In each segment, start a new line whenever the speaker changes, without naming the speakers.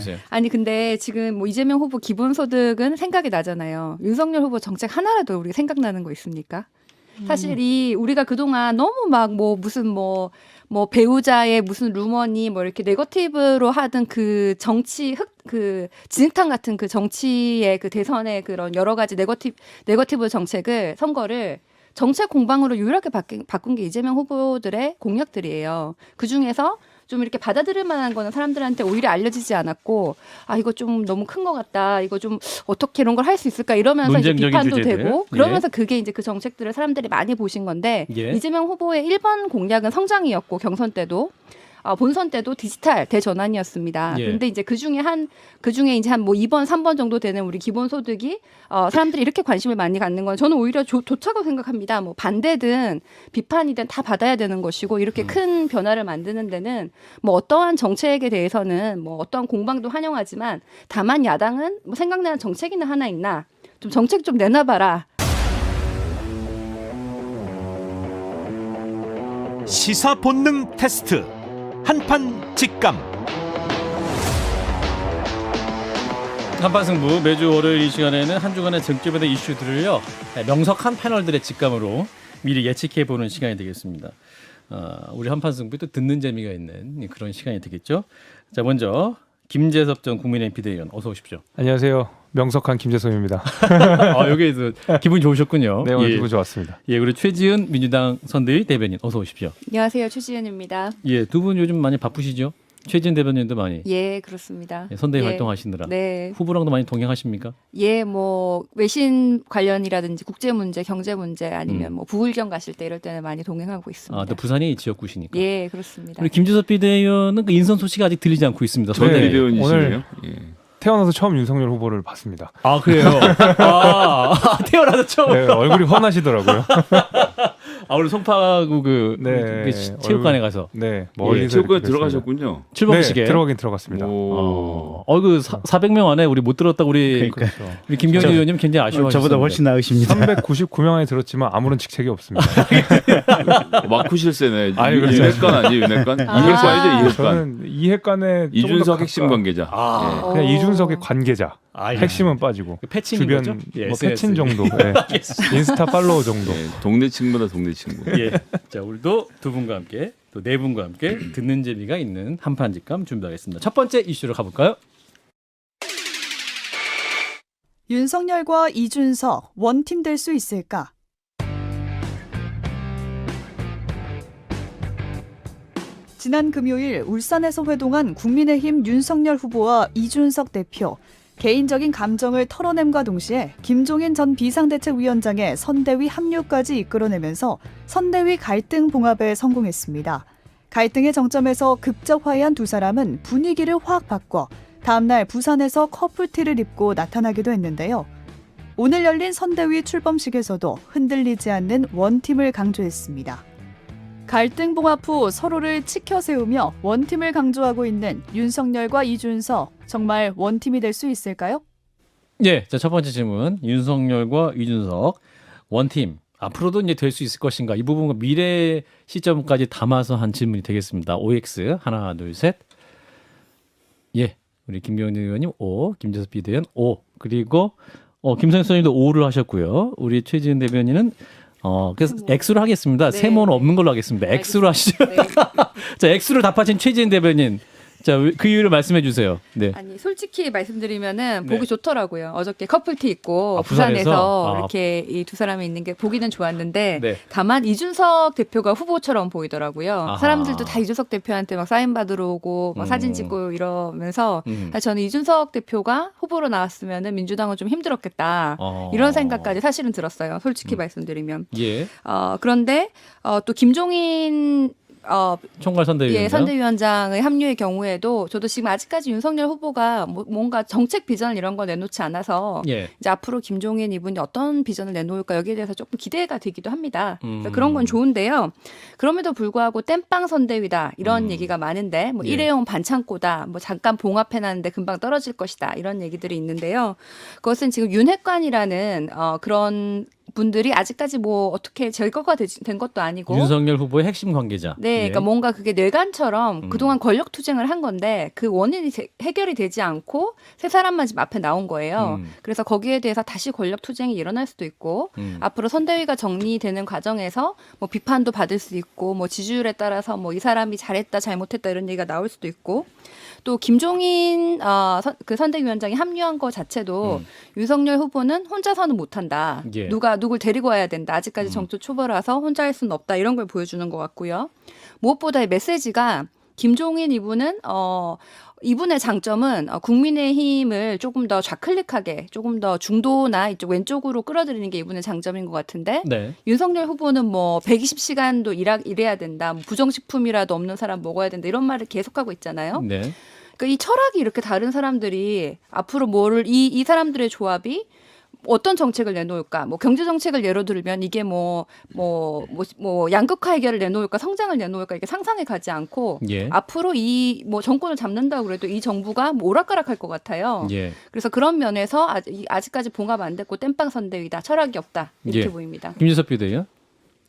주세요.
아니 근데 지금 뭐 이재명 후보 기본소득은 생각이 나잖아요. 윤석열 후보 정책 하나라도 우리 생각나는 거 있습니까? 사실 우리가 그동안 너무 막 뭐 무슨 뭐 배우자의 무슨 루머니 뭐 이렇게 네거티브로 하던 그 정치 그 진흙탕 같은 그 정치의 그 대선의 그런 여러 가지 네거티브 정책을 선거를 정책 공방으로 유일하게 바꾼 게 이재명 후보들의 공약들이에요. 그 중에서 좀 이렇게 받아들일 만한 거는 사람들한테 오히려 알려지지 않았고, 아 이거 좀 너무 큰 것 같다, 이거 좀 어떻게 이런 걸 할 수 있을까 이러면서 이제 비판도 주제들. 되고 그러면서 그게 이제 그 정책들을 사람들이 많이 보신 건데 이재명 후보의 1번 공약은 성장이었고 경선 때도 본선 때도 디지털 대전환이었습니다. 그런데 이제 그 중에 이제 한 뭐 2번, 3번 정도 되는 우리 기본소득이 사람들이 이렇게 관심을 많이 갖는 건 저는 오히려 좋다고 생각합니다. 뭐 반대든 비판이든 다 받아야 되는 것이고 이렇게 큰 변화를 만드는 데는 뭐 어떠한 정책에 대해서는 뭐 어떠한 공방도 환영하지만 다만 야당은 뭐 생각나는 정책이나 하나 있나 좀 정책 좀 내놔봐라.
시사 본능 테스트. 한판 직감.
한판 승부 매주 월요일 이 시간에는 한 주간의 쟁점에 대한 이슈들을요 명석한 패널들의 직감으로 미리 예측해보는 시간이 되겠습니다. 우리 한판 승부 또 듣는 재미가 있는 그런 시간이 되겠죠. 자, 먼저 김재섭 전 국민의힘 비대위원 어서 오십시오.
안녕하세요. 명석한 김재섭입니다.
여기에서 기분 좋으셨군요.
네, 오늘 기분 좋았습니다.
예, 그리고 최지은 민주당 선대위 대변인 어서 오십시오.
안녕하세요. 최지은입니다.
예, 두 분 요즘 많이 바쁘시죠? 최지은 대변인도 많이.
예, 그렇습니다.
선대위 활동하시느라.
네.
후보랑도 많이 동행하십니까?
예, 뭐 외신 관련이라든지 국제 문제, 경제 문제 아니면 뭐 부울경 가실 때 이럴 때는 많이 동행하고 있습니다.
또 부산이 지역구시니까.
예, 그렇습니다.
우리 김재섭 비대위원은 그 인선 소식이 아직 들리지 않고 있습니다.
네,
비대위원이시네요.
오늘 태어나서 처음 윤석열 후보를 봤습니다.
아, 그래요? 태어나서 처음.
네, 얼굴이 훤하시더라고요.
오늘 송파구 체육관에 가서.
네, 멀리서
체육관에 들어가셨군요.
출범식에.
네, 들어가긴 들어갔습니다.
그 400명 안에 우리 못 들었다 우리 김경희 의원님 굉장히 아쉬워하셨어요.
저보다 훨씬 나으십니다.
399명 안에 들었지만 아무런 직책이 없습니다.
마쿠 실세네.
아니, 그렇죠.
윤핵관 아니에요, 윤핵관? 이핵관이죠, 이핵관.
저는 이핵관의
이준석 핵심 관계자.
그냥 이준석의 관계자. 핵심은 빠지고
패친인
주변
거죠?
뭐 패친 정도, 인스타 팔로워 정도.
동네 친구다 동네 친구.
예. 자, 오늘도 두 분과 함께 또 네 분과 함께 듣는 재미가 있는 한판 직감 준비하겠습니다. 첫 번째 이슈로 가볼까요?
윤석열과 이준석 원팀 될 수 있을까? 지난 금요일 울산에서 회동한 국민의힘 윤석열 후보와 이준석 대표. 개인적인 감정을 털어냄과 동시에 김종인 전 비상대책위원장의 선대위 합류까지 이끌어내면서 선대위 갈등 봉합에 성공했습니다. 갈등의 정점에서 극적화해한 두 사람은 분위기를 확 바꿔 다음날 부산에서 커플티를 입고 나타나기도 했는데요. 오늘 열린 선대위 출범식에서도 흔들리지 않는 원팀을 강조했습니다. 갈등 봉합 후 서로를 치켜 세우며 원팀을 강조하고 있는 윤석열과 이준석, 정말 원팀이 될 수 있을까요?
예, 자, 첫 번째 질문. 윤석열과 이준석 원팀 앞으로도 이제 될 수 있을 것인가? 이 부분과 미래 시점까지 담아서 한 질문이 되겠습니다. OX 하나, 둘, 셋. 예, 우리 김병현 의원님 O, 김재섭 비대위원 O, 그리고 김성현 선생님도 O를 하셨고요. 우리 최지은 대변인은 그래서 X로 하겠습니다.
네.
세모는 없는 걸로 하겠습니다. X로 하시죠.
네.
자, X로 답하신 최지은 대변인. 자, 그 이유를 말씀해 주세요. 네.
아니 솔직히 말씀드리면은
네.
보기 좋더라고요. 어저께 커플티 입고
부산에서?
부산에서 이렇게 이 두 사람이 있는 게 보기는 좋았는데
네.
다만 이준석 대표가 후보처럼 보이더라고요.
아하.
사람들도 다 이준석 대표한테 막 사인 받으러 오고 막 사진 찍고 이러면서 사실 저는 이준석 대표가 후보로 나왔으면은 민주당은 좀 힘들었겠다 이런 생각까지 사실은 들었어요. 솔직히 말씀드리면.
예.
그런데 또 김종인
총괄 선대위원장.
예, 선대위원장의 합류의 경우에도 저도 지금 아직까지 윤석열 후보가 뭔가 정책 비전 이런 거 내놓지 않아서
예.
이제 앞으로 김종인 이분이 어떤 비전을 내놓을까 여기에 대해서 조금 기대가 되기도 합니다. 그래서 그런 건 좋은데요. 그럼에도 불구하고 땜빵 선대위다 이런 얘기가 많은데 뭐
예.
일회용 반창고다 뭐 잠깐 봉합해놨는데 금방 떨어질 것이다 이런 얘기들이 있는데요. 그것은 지금 윤핵관이라는 그런 분들이 아직까지 뭐 어떻게 제거가 된 것도 아니고
윤석열 후보의 핵심 관계자.
네, 그러니까 뭔가 그게 뇌관처럼 그동안 권력 투쟁을 한 건데 그 원인이 해결이 되지 않고 세 사람만 지금 앞에 나온 거예요. 그래서 거기에 대해서 다시 권력 투쟁이 일어날 수도 있고 앞으로 선대위가 정리되는 과정에서 뭐 비판도 받을 수 있고 뭐 지지율에 따라서 뭐 이 사람이 잘했다 잘못했다 이런 얘기가 나올 수도 있고 또 김종인 그 선대위원장이 합류한 거 자체도 윤석열 후보는 혼자서는 못한다.
예.
누굴 데리고 와야 된다. 아직까지 정초 초보라서 혼자 할 수는 없다. 이런 걸 보여주는 것 같고요. 무엇보다 이 메시지가 김종인 이분은 이분의 장점은 국민의힘을 조금 더 좌클릭하게 조금 더 중도나 이쪽 왼쪽으로 끌어들이는 게 이분의 장점인 것 같은데
네.
윤석열 후보는 뭐 120시간도 일해야 된다. 뭐 부정식품이라도 없는 사람 먹어야 된다. 이런 말을 계속하고 있잖아요.
네.
그러니까 이 철학이 이렇게 다른 사람들이 앞으로 뭐를 이 사람들의 조합이 어떤 정책을 내놓을까? 뭐 경제 정책을 예로 들면 이게 뭐 양극화 해결을 내놓을까, 성장을 내놓을까 이게 상상에 가지 않고
예.
앞으로 이 뭐 정권을 잡는다고 그래도 이 정부가 뭐 오락가락할 것 같아요.
예.
그래서 그런 면에서 아직까지 봉합 안 됐고 땜빵 선대위다, 철학이 없다 이렇게
예.
보입니다.
김진석 비대위원.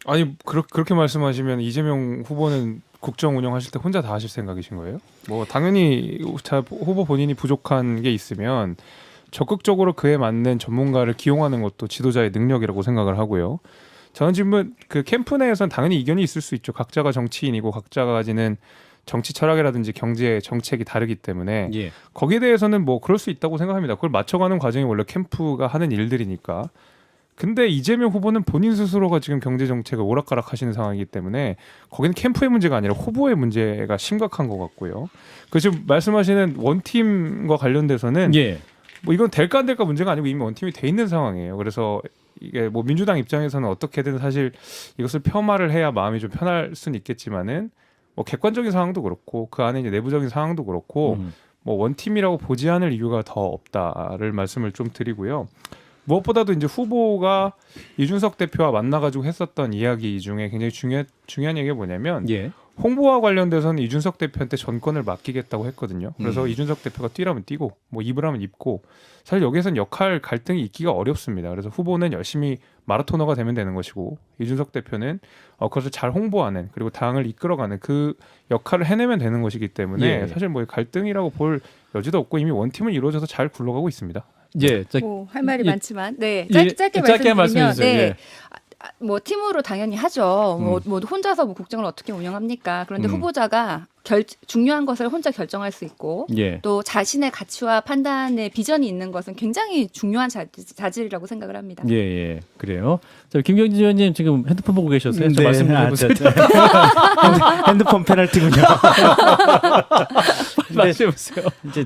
아니 그렇게 말씀하시면 이재명 후보는 국정 운영하실 때 혼자 다 하실 생각이신 거예요? 뭐 당연히 후보 본인이 부족한 게 있으면 적극적으로 그에 맞는 전문가를 기용하는 것도 지도자의 능력이라고 생각을 하고요. 저는 지금 그 캠프 내에서는 당연히 이견이 있을 수 있죠. 각자가 정치인이고 각자가 가지는 정치 철학이라든지 경제 정책이 다르기 때문에
예.
거기에 대해서는 뭐 그럴 수 있다고 생각합니다. 그걸 맞춰가는 과정이 원래 캠프가 하는 일들이니까. 근데 이재명 후보는 본인 스스로가 지금 경제 정책을 오락가락 하시는 상황이기 때문에 거기는 캠프의 문제가 아니라 후보의 문제가 심각한 것 같고요. 그 지금 말씀하시는 원팀과 관련돼서는
예.
뭐 이건 될까 안 될까 문제가 아니고 이미 원팀이 돼 있는 상황이에요. 그래서 이게 뭐 민주당 입장에서는 어떻게든 사실 이것을 폄하를 해야 마음이 좀 편할 수는 있겠지만은 뭐 객관적인 상황도 그렇고 그 안에 이제 내부적인 상황도 그렇고 뭐 원팀이라고 보지 않을 이유가 더 없다를 말씀을 좀 드리고요. 무엇보다도 이제 후보가 이준석 대표와 만나가지고 했었던 이야기 중에 굉장히 중요한 얘기가 뭐냐면
예.
홍보와 관련돼서는 이준석 대표한테 전권을 맡기겠다고 했거든요. 그래서 이준석 대표가 뛰라면 뛰고 뭐 입으라면 입고 사실 여기에서는 역할 갈등이 있기가 어렵습니다. 그래서 후보는 열심히 마라토너가 되면 되는 것이고 이준석 대표는 그것을 잘 홍보하는 그리고 당을 이끌어가는 그 역할을 해내면 되는 것이기 때문에
예.
사실 뭐 갈등이라고 볼 여지도 없고 이미 원팀은 이루어져서 잘 굴러가고 있습니다.
예.
할 말이
예.
많지만 네
예.
짧게
짧게
말씀드리면
말씀해주세요.
네.
예.
뭐 팀으로 당연히 하죠. 뭐 혼자서 뭐 국정을 어떻게 운영합니까? 그런데 후보자가 중요한 것을 혼자 결정할 수 있고
예.
또 자신의 가치와 판단의 비전이 있는 것은 굉장히 중요한 자질이라고 생각을 합니다.
예, 예. 그래요. 자, 김경진 의원님 지금 핸드폰 보고 계셨어요? 좀
네.
말씀 좀 해보세요.
핸드폰 페널티군요.
말씀해보세요.
이제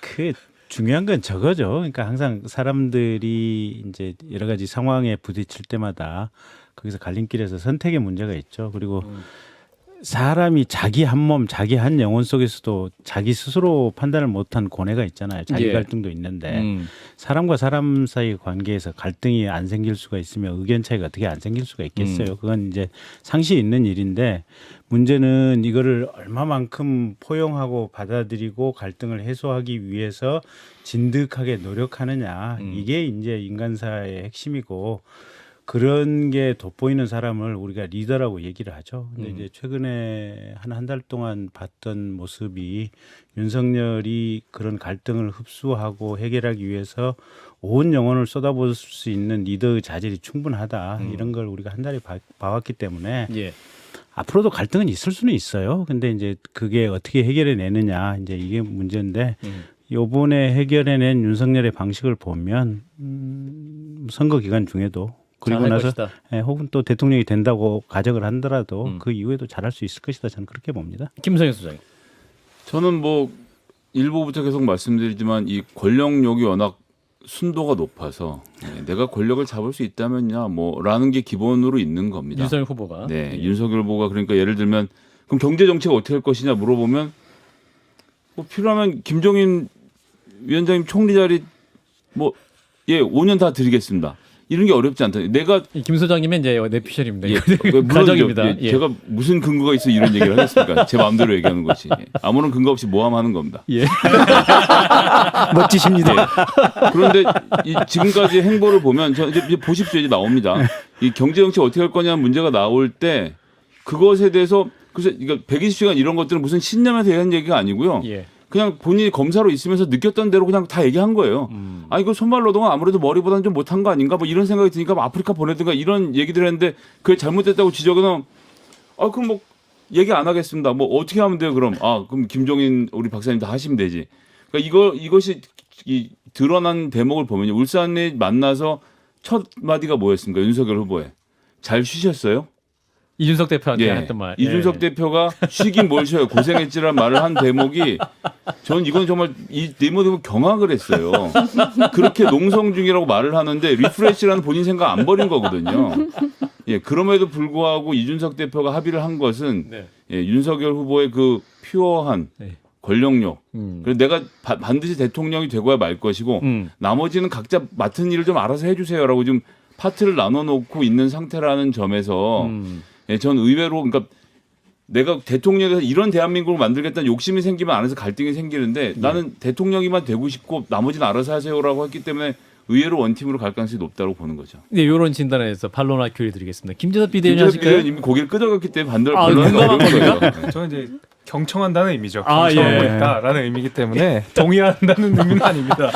그 중요한 건 저거죠. 그러니까 항상 사람들이 이제 여러 가지 상황에 부딪힐 때마다 거기서 갈림길에서 선택의 문제가 있죠. 그리고 사람이 자기 한 몸, 자기 한 영혼 속에서도 자기 스스로 판단을 못한 고뇌가 있잖아요. 자기
예.
갈등도 있는데 사람과 사람 사이 관계에서 갈등이 안 생길 수가 있으면 의견 차이가 어떻게 안 생길 수가 있겠어요. 그건 이제 상시 있는 일인데 문제는 이거를 얼마만큼 포용하고 받아들이고 갈등을 해소하기 위해서 진득하게 노력하느냐. 이게 이제 인간사의 핵심이고 그런 게 돋보이는 사람을 우리가 리더라고 얘기를 하죠. 근데 이제 최근에 한 달 동안 봤던 모습이 윤석열이 그런 갈등을 흡수하고 해결하기 위해서 온 영혼을 쏟아부을 수 있는 리더의 자질이 충분하다. 이런 걸 우리가 한 달에 봐왔기 때문에
예.
앞으로도 갈등은 있을 수는 있어요. 근데 이제 그게 어떻게 해결해 내느냐 이제 이게 문제인데 요번에 해결해낸 윤석열의 방식을 보면 선거 기간 중에도 그리고 나서 혹은 또 대통령이 된다고 가정을 한더라도 그 이후에도 잘할 수 있을 것이다. 저는 그렇게 봅니다.
김성현 소장님.
저는 뭐 일부부터 계속 말씀드리지만 이 권력욕이 워낙 순도가 높아서 내가 권력을 잡을 수 있다면야 뭐라는 게 기본으로 있는 겁니다.
윤석열 후보가.
네, 윤석열 후보가 그러니까 예를 들면 그럼 경제 정책 어떻게 할 것이냐 물어보면 뭐 필요하면 김종인 위원장님 총리 자리 5년 다 드리겠습니다. 이런 게 어렵지 않다. 내가
김 소장님은 이제 내피셜입니다.
물론
가정입니다. 예.
제가 무슨 근거가 있어 이런 얘기를 하겠습니까? 제 마음대로 얘기하는 것이 아무런 근거 없이 모함하는 겁니다.
예.
멋지십니다.
그런데 지금까지 행보를 보면 이제 보십시오. 이제 나옵니다. 이 경제정책 어떻게 할 거냐 문제가 나올 때 그것에 대해서 글쎄 이거 120시간 이런 것들은 무슨 신념에 대한 얘기가 아니고요.
예.
그냥 본인이 검사로 있으면서 느꼈던 대로 그냥 다 얘기한 거예요. 아 이거 손발 노동은 아무래도 머리보다는 좀 못한 거 아닌가 뭐 이런 생각이 드니까 뭐 아프리카 보내든가 이런 얘기들 했는데 그게 잘못됐다고 지적은 그럼 뭐 얘기 안 하겠습니다. 뭐 어떻게 하면 돼요 그럼? 그럼 김종인 우리 박사님 다 하시면 되지. 그러니까 이것이 이 드러난 대목을 보면요. 울산에 만나서 첫 마디가 뭐였습니까? 윤석열 후보에. 잘 쉬셨어요?
이준석 대표한테
예.
했던 말.
이준석 대표가 쉬긴 뭘 쉬어요. 고생했지란 말을 한 대목이 저는 이건 정말 이 대목을 경악을 했어요. 그렇게 농성 중이라고 말을 하는데 리프레시라는 본인 생각 안 버린 거거든요. 예, 그럼에도 불구하고 이준석 대표가 합의를 한 것은
네.
예, 윤석열 후보의 그 퓨어한
네.
권력력. 그래서 내가 반드시 대통령이 되고야 말 것이고 나머지는 각자 맡은 일을 좀 알아서 해주세요라고 좀 파트를 나눠놓고 있는 상태라는 점에서 예, 전 의외로 그러니까 내가 대통령에서 이런 대한민국을 만들겠다는 욕심이 생기면 안에서 갈등이 생기는데 나는 대통령이만 되고 싶고 나머지는 알아서 하세요라고 했기 때문에 의외로 원팀으로 갈 가능성이 높다고 보는 거죠.
네, 이런 진단에서 반론화 교리 드리겠습니다. 김재섭 비대위원
김재섭 비대위원
하실까요?
이미 고개를 끄덕였기 때문에 반대로
공감한 겁니까?
저는 이제 경청한다는 의미죠.
아,
경청하고
예.
있다라는 의미이기 때문에 동의한다는 의미는 아닙니다.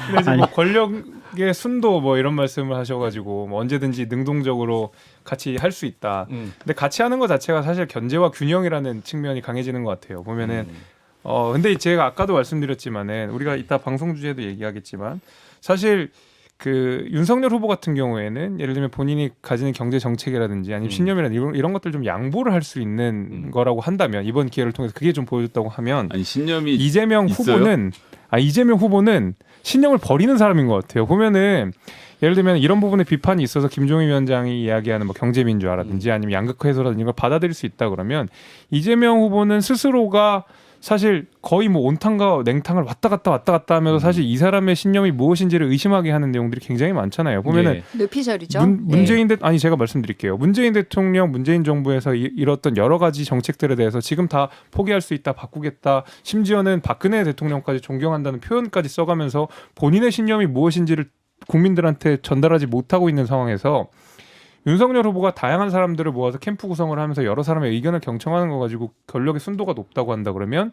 근데 이제 뭐 권력의 순도 뭐 이런 말씀을 하셔가지고 뭐 언제든지 능동적으로 같이 할 수 있다. 근데 같이 하는 것 자체가 사실 견제와 균형이라는 측면이 강해지는 것 같아요. 보면은 근데 제가 아까도 말씀드렸지만은 우리가 이따 방송 주제도 얘기하겠지만 사실 그 윤석열 후보 같은 경우에는 예를 들면 본인이 가지는 경제 정책이라든지 아니면 신념이라든지 이런 것들 좀 양보를 할 수 있는 거라고 한다면 이번 기회를 통해서 그게 좀 보여줬다고 하면
아니 신념이
이재명
있어요?
후보는 신념을 버리는 사람인 것 같아요. 보면은 예를 들면 이런 부분에 비판이 있어서 김종인 위원장이 이야기하는 뭐 경제민주화라든지 아니면 양극화 해소라든지 이걸 받아들일 수 있다 그러면 이재명 후보는 스스로가 사실 거의 뭐 온탕과 냉탕을 왔다 갔다 하면서 사실 이 사람의 신념이 무엇인지를 의심하게 하는 내용들이 굉장히 많잖아요. 보면은
예.
뇌피셜이죠.
문재인 제가 말씀드릴게요. 문재인 대통령, 문재인 정부에서 이뤘던 여러 가지 정책들에 대해서 지금 다 포기할 수 있다, 바꾸겠다. 심지어는 박근혜 대통령까지 존경한다는 표현까지 써가면서 본인의 신념이 무엇인지를 국민들한테 전달하지 못하고 있는 상황에서 윤석열 후보가 다양한 사람들을 모아서 캠프 구성을 하면서 여러 사람의 의견을 경청하는 거 가지고 권력의 순도가 높다고 한다 그러면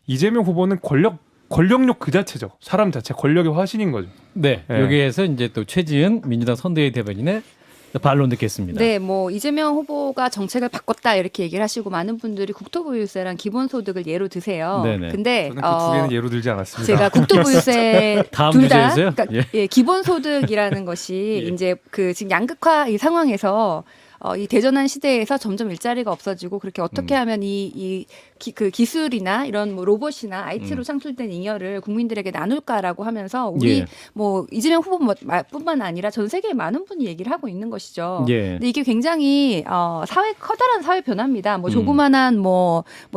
이재명 후보는 권력력 그 자체죠. 사람 자체 권력의 화신인 거죠.
네,
예.
여기에서 이제 또 최지은 민주당 선대위 대변인의 반론 듣겠습니다.
네, 뭐 이재명 후보가 정책을 바꿨다 이렇게 얘기를 하시고 많은 분들이 국토보유세랑 기본소득을 예로 드세요.
네네.
근데
저는 그 두 개는 예로 들지 않았습니다.
제가 국토보유세
다음
둘 다
주제에서요?
그러니까 예, 기본소득이라는 것이
예.
이제 그 지금 양극화 이 상황에서 이 대전환 시대에서 점점 일자리가 없어지고 그렇게 어떻게 하면 그 기술이나 이런 뭐 로봇이나 IT로 창출된 잉여를 국민들에게 나눌까라고 하면서 우리
예.
뭐 이재명 후보뿐만 아니라 전 세계의 많은 분이 얘기를 하고 있는 것이죠.
예.
근데 이게 굉장히 커다란 사회 변화입니다. 뭐 조그만한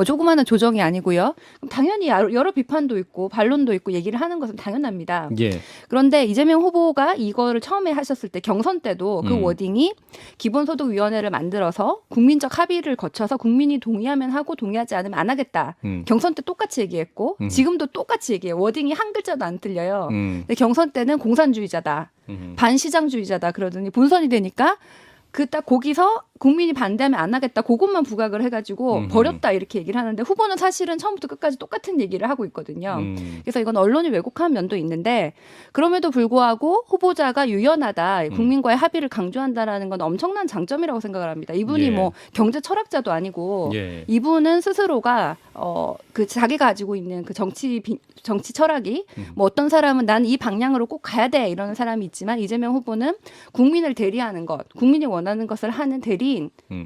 조그만한 조정이 아니고요. 그럼 당연히 여러 비판도 있고 반론도 있고 얘기를 하는 것은 당연합니다.
예.
그런데 이재명 후보가 이거를 처음에 하셨을 때 경선 때도 그 워딩이 기본소득위원회를 만들어서 국민적 합의를 거쳐서 국민이 동의하면 하고 동의하지 않으면 안 하겠다. 경선 때 똑같이 얘기했고 지금도 똑같이 얘기해요. 워딩이 한 글자도 안 틀려요. 근데 경선 때는 공산주의자다. 반시장주의자다 그러더니 본선이 되니까 그 딱 거기서 국민이 반대하면 안 하겠다. 그것만 부각을 해가지고 버렸다 이렇게 얘기를 하는데 후보는 사실은 처음부터 끝까지 똑같은 얘기를 하고 있거든요. 그래서 이건 언론이 왜곡한 면도 있는데 그럼에도 불구하고 후보자가 유연하다. 국민과의 합의를 강조한다라는 건 엄청난 장점이라고 생각을 합니다. 이분이
예.
뭐 경제 철학자도 아니고
예.
이분은 스스로가 그 자기가 가지고 있는 그 정치 철학이 뭐 어떤 사람은 난 이 방향으로 꼭 가야 돼 이러는 사람이 있지만 이재명 후보는 국민을 대리하는 것, 국민이 원하는 것을 하는 대리인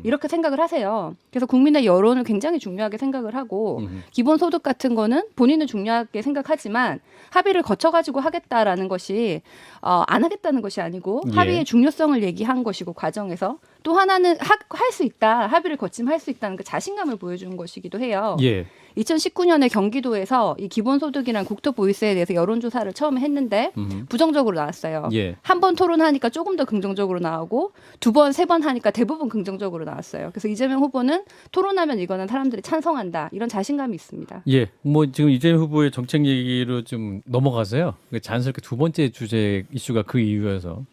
이렇게 생각을 하세요. 그래서 국민의 여론을 굉장히 중요하게 생각을 하고 기본소득 같은 거는 본인은 중요하게 생각하지만 합의를 거쳐가지고 하겠다라는 것이 안 하겠다는 것이 아니고
예.
합의의 중요성을 얘기한 것이고 과정에서 또 하나는 할 수 있다, 합의를 거치면 할 수 있다는 그 자신감을 보여주는 것이기도 해요.
예.
2019년에 경기도에서 이 기본소득이랑 국토보유세에 대해서 여론조사를 처음에 했는데 부정적으로 나왔어요.
예.
한 번 토론하니까 조금 더 긍정적으로 나오고 두 번, 세 번 하니까 대부분 긍정적으로 나왔어요. 그래서 이재명 후보는 토론하면 이거는 사람들이 찬성한다, 이런 자신감이 있습니다.
예. 뭐 지금 이재명 후보의 정책 얘기로 좀 넘어가서요. 자연스럽게 두 번째 주제 이슈가 그 이유여서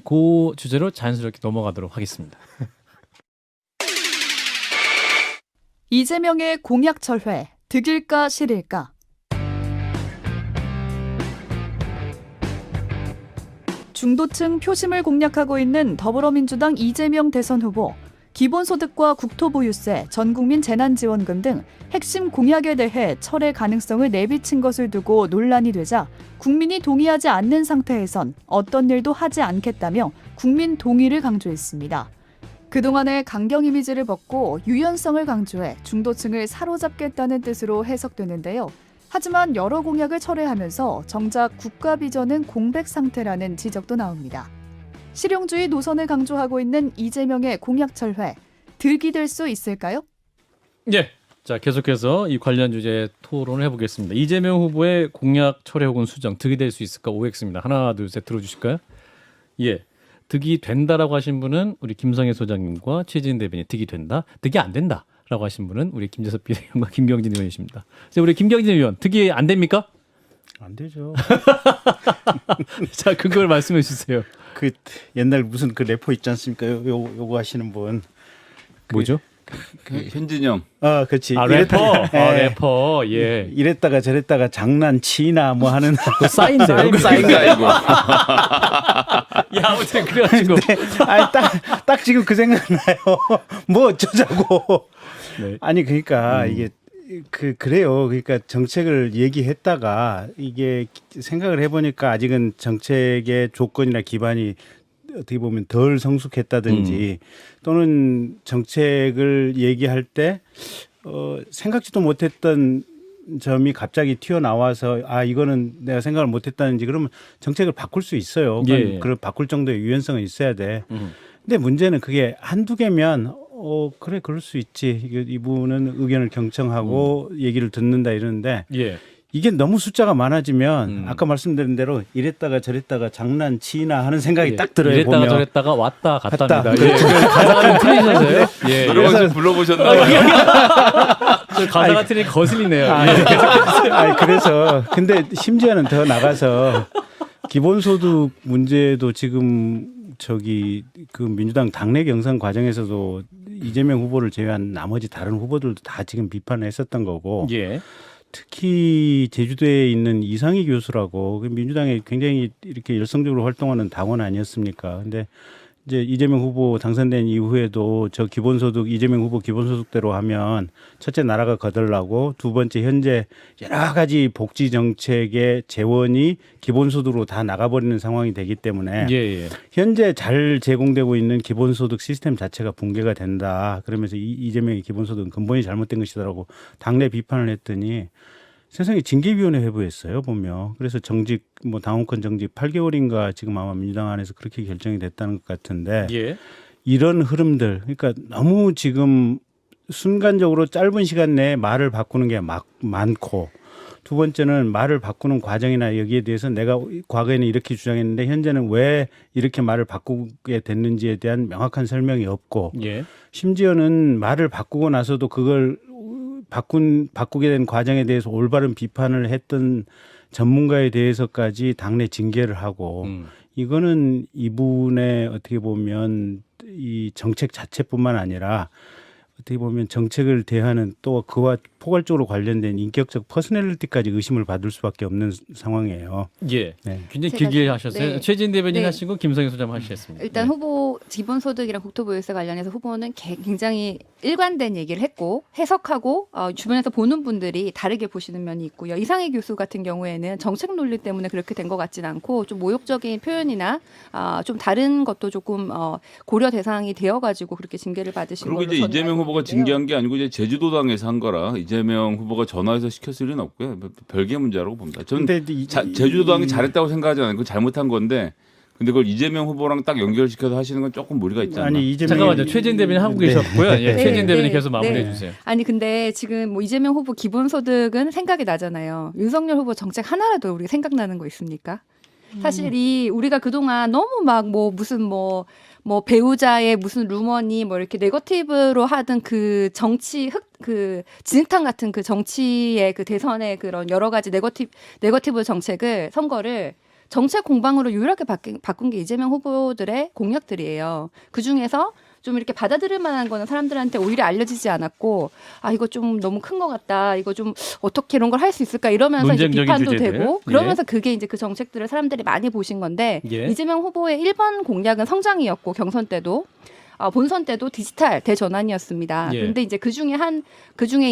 그 주제로 자연스럽게 넘어가도록 하겠습니다.
이재명의 공약 철회, 득일까 실일까? 중도층 표심을 공략하고 있는 더불어민주당 이재명 대선 후보. 기본소득과 국토보유세, 전국민 재난지원금 등 핵심 공약에 대해 철회 가능성을 내비친 것을 두고 논란이 되자 국민이 동의하지 않는 상태에선 어떤 일도 하지 않겠다며 국민 동의를 강조했습니다. 그동안의 강경 이미지를 벗고 유연성을 강조해 중도층을 사로잡겠다는 뜻으로 해석되는데요. 하지만 여러 공약을 철회하면서 정작 국가 비전은 공백 상태라는 지적도 나옵니다. 실용주의 노선을 강조하고 있는 이재명의 공약 철회, 득이 될 수 있을까요?
예. 자, 계속해서 이 관련 주제 토론을 해보겠습니다. 이재명 후보의 공약 철회 혹은 수정, 득이 될 수 있을까? OX입니다. 하나, 둘, 셋 들어주실까요? 예. 득이 된다라고 하신 분은 우리 김성애 소장님과 최진 대변인, 득이 된다, 득이 안 된다라고 하신 분은 우리 김재섭 비대위원과 김경진 의원이십니다. 그래서 우리 김경진 의원, 득이 안 됩니까?
안 되죠.
자, 그걸 말씀해 주세요.
그 옛날 무슨 그 래퍼 있지 않습니까? 요거 하시는 분.
뭐죠?
현진영.
아, 그렇지.
아, 래퍼.
예.
아, 래퍼. 예.
이랬다가 저랬다가 장난치나 뭐 하는
그 사인데요. 그 사인.
아이고.
야, 아무튼 그래가지고.
아니 딱 지금 그 생각나요. 뭐 어쩌자고.
네.
아니 그러니까 이게 그래요. 그러니까 정책을 얘기했다가 이게 생각을 해보니까 아직은 정책의 조건이나 기반이 어떻게 보면 덜 성숙했다든지 또는 정책을 얘기할 때 생각지도 못했던 점이 갑자기 튀어나와서 아 이거는 내가 생각을 못했다는지 그러면 정책을 바꿀 수 있어요.
예.
그걸 바꿀 정도의 유연성은 있어야 돼. 근데 문제는 그게 한두 개면 그래 그럴 수 있지. 이분은 의견을 경청하고 얘기를 듣는다 이러는데
예.
이게 너무 숫자가 많아지면 아까 말씀드린 대로 이랬다가 저랬다가 장난치나 하는 생각이
예.
딱 들어요.
이랬다가
보면.
저랬다가 왔다 갔다
갔다.
합니다. 예. 가사가 좀 틀리셔서요. 예.
여러 번 불러보셨나요?
저 가사가 틀리니 거슬리네요.
그래서 근데 심지어는 더 나가서 기본소득 문제도 지금 그 민주당 당내 경선 과정에서도 이재명 후보를 제외한 나머지 다른 후보들도 다 지금 비판을 했었던 거고
예.
특히 제주도에 있는 이상희 교수라고 민주당에 굉장히 이렇게 열성적으로 활동하는 당원 아니었습니까? 근데 이제 이재명 후보 당선된 이후에도 저 기본소득 이재명 후보 기본소득대로 하면 첫째 나라가 거덜나고 두 번째 현재 여러 가지 복지 정책의 재원이 기본소득으로 다 나가버리는 상황이 되기 때문에
예.
현재 잘 제공되고 있는 기본소득 시스템 자체가 붕괴가 된다. 그러면서 이재명의 기본소득은 근본이 잘못된 것이다라고 당내 비판을 했더니 세상에 징계위원회 회부했어요 보면. 그래서 정직 당원권 정직 8개월인가 지금 아마 민주당 안에서 그렇게 결정이 됐다는 것 같은데
예.
이런 흐름들 그러니까 너무 지금 순간적으로 짧은 시간 내에 말을 바꾸는 게 많고 두 번째는 말을 바꾸는 과정이나 여기에 대해서 내가 과거에는 이렇게 주장했는데 현재는 왜 이렇게 말을 바꾸게 됐는지에 대한 명확한 설명이 없고
예.
심지어는 말을 바꾸고 나서도 그걸 바꾸게 된 과정에 대해서 올바른 비판을 했던 전문가에 대해서까지 당내 징계를 하고 이거는 이분의 어떻게 보면 이 정책 자체뿐만 아니라 어떻게 보면 정책을 대하는 또 그와 포괄적으로 관련된 인격적 퍼스널리티까지 의심을 받을 수밖에 없는 상황이에요.
예.
네.
굉장히
제가-
길게 하셨어요.
네.
최진 대변인
네.
하시고 김성희 소장 하셨습니다.
일단
네.
후보 기본소득이랑 국토보유세 관련해서 후보는 굉장히 일관된 얘기를 했고 해석하고 주변에서 보는 분들이 다르게 보시는 면이 있고요. 이상희 교수 같은 경우에는 정책 논리 때문에 그렇게 된 것 같지는 않고 좀 모욕적인 표현이나 좀 다른 것도 조금 고려 대상이 되어가지고 그렇게 징계를 받으신
그리고
걸로
이제
저는
이재명
알고
후보가
있는데요.
징계한 게 아니고 이제 제주도당에서 한 거라 이재명 후보가 전화해서 시켰을 리는 없고요. 별개 문제라고 봅니다. 저는
근데
제주도당이 잘했다고 생각하지 않고 잘못한 건데 근데 그걸 이재명 후보랑 딱 연결시켜서 하시는 건 조금 무리가 있지 않나?
아니 이재명
잠깐만요. 최진 대변인 하고 계셨고요. 예,
네,
최진 대변인
네,
계속 마무리해
네.
주세요.
아니 근데 지금 뭐 이재명 후보 기본소득은 생각이 나잖아요. 윤석열 후보 정책 하나라도 우리 생각나는 거 있습니까? 사실 이 우리가 그동안 너무 막 뭐 무슨 뭐 배우자의 무슨 루머니 뭐 이렇게 네거티브로 하던 그 정치 그 진흙탕 같은 그 정치의 그 대선의 그런 여러 가지 네거티브 정책을 선거를 정책 공방으로 유일하게 바꾼 게 이재명 후보들의 공약들이에요. 그 중에서 좀 이렇게 받아들일 만한 거는 사람들한테 오히려 알려지지 않았고, 아 이거 좀 너무 큰 것 같다, 이거 좀 어떻게 이런 걸 할 수 있을까 이러면서 이제
논쟁적인
비판도
주제들.
되고, 그러면서 그게 이제 그 정책들을 사람들이 많이 보신 건데,
예.
이재명 후보의 1번 공약은 성장이었고 경선 때도. 본선 때도 디지털 대전환이었습니다.
예.
그런데 이제 그 중에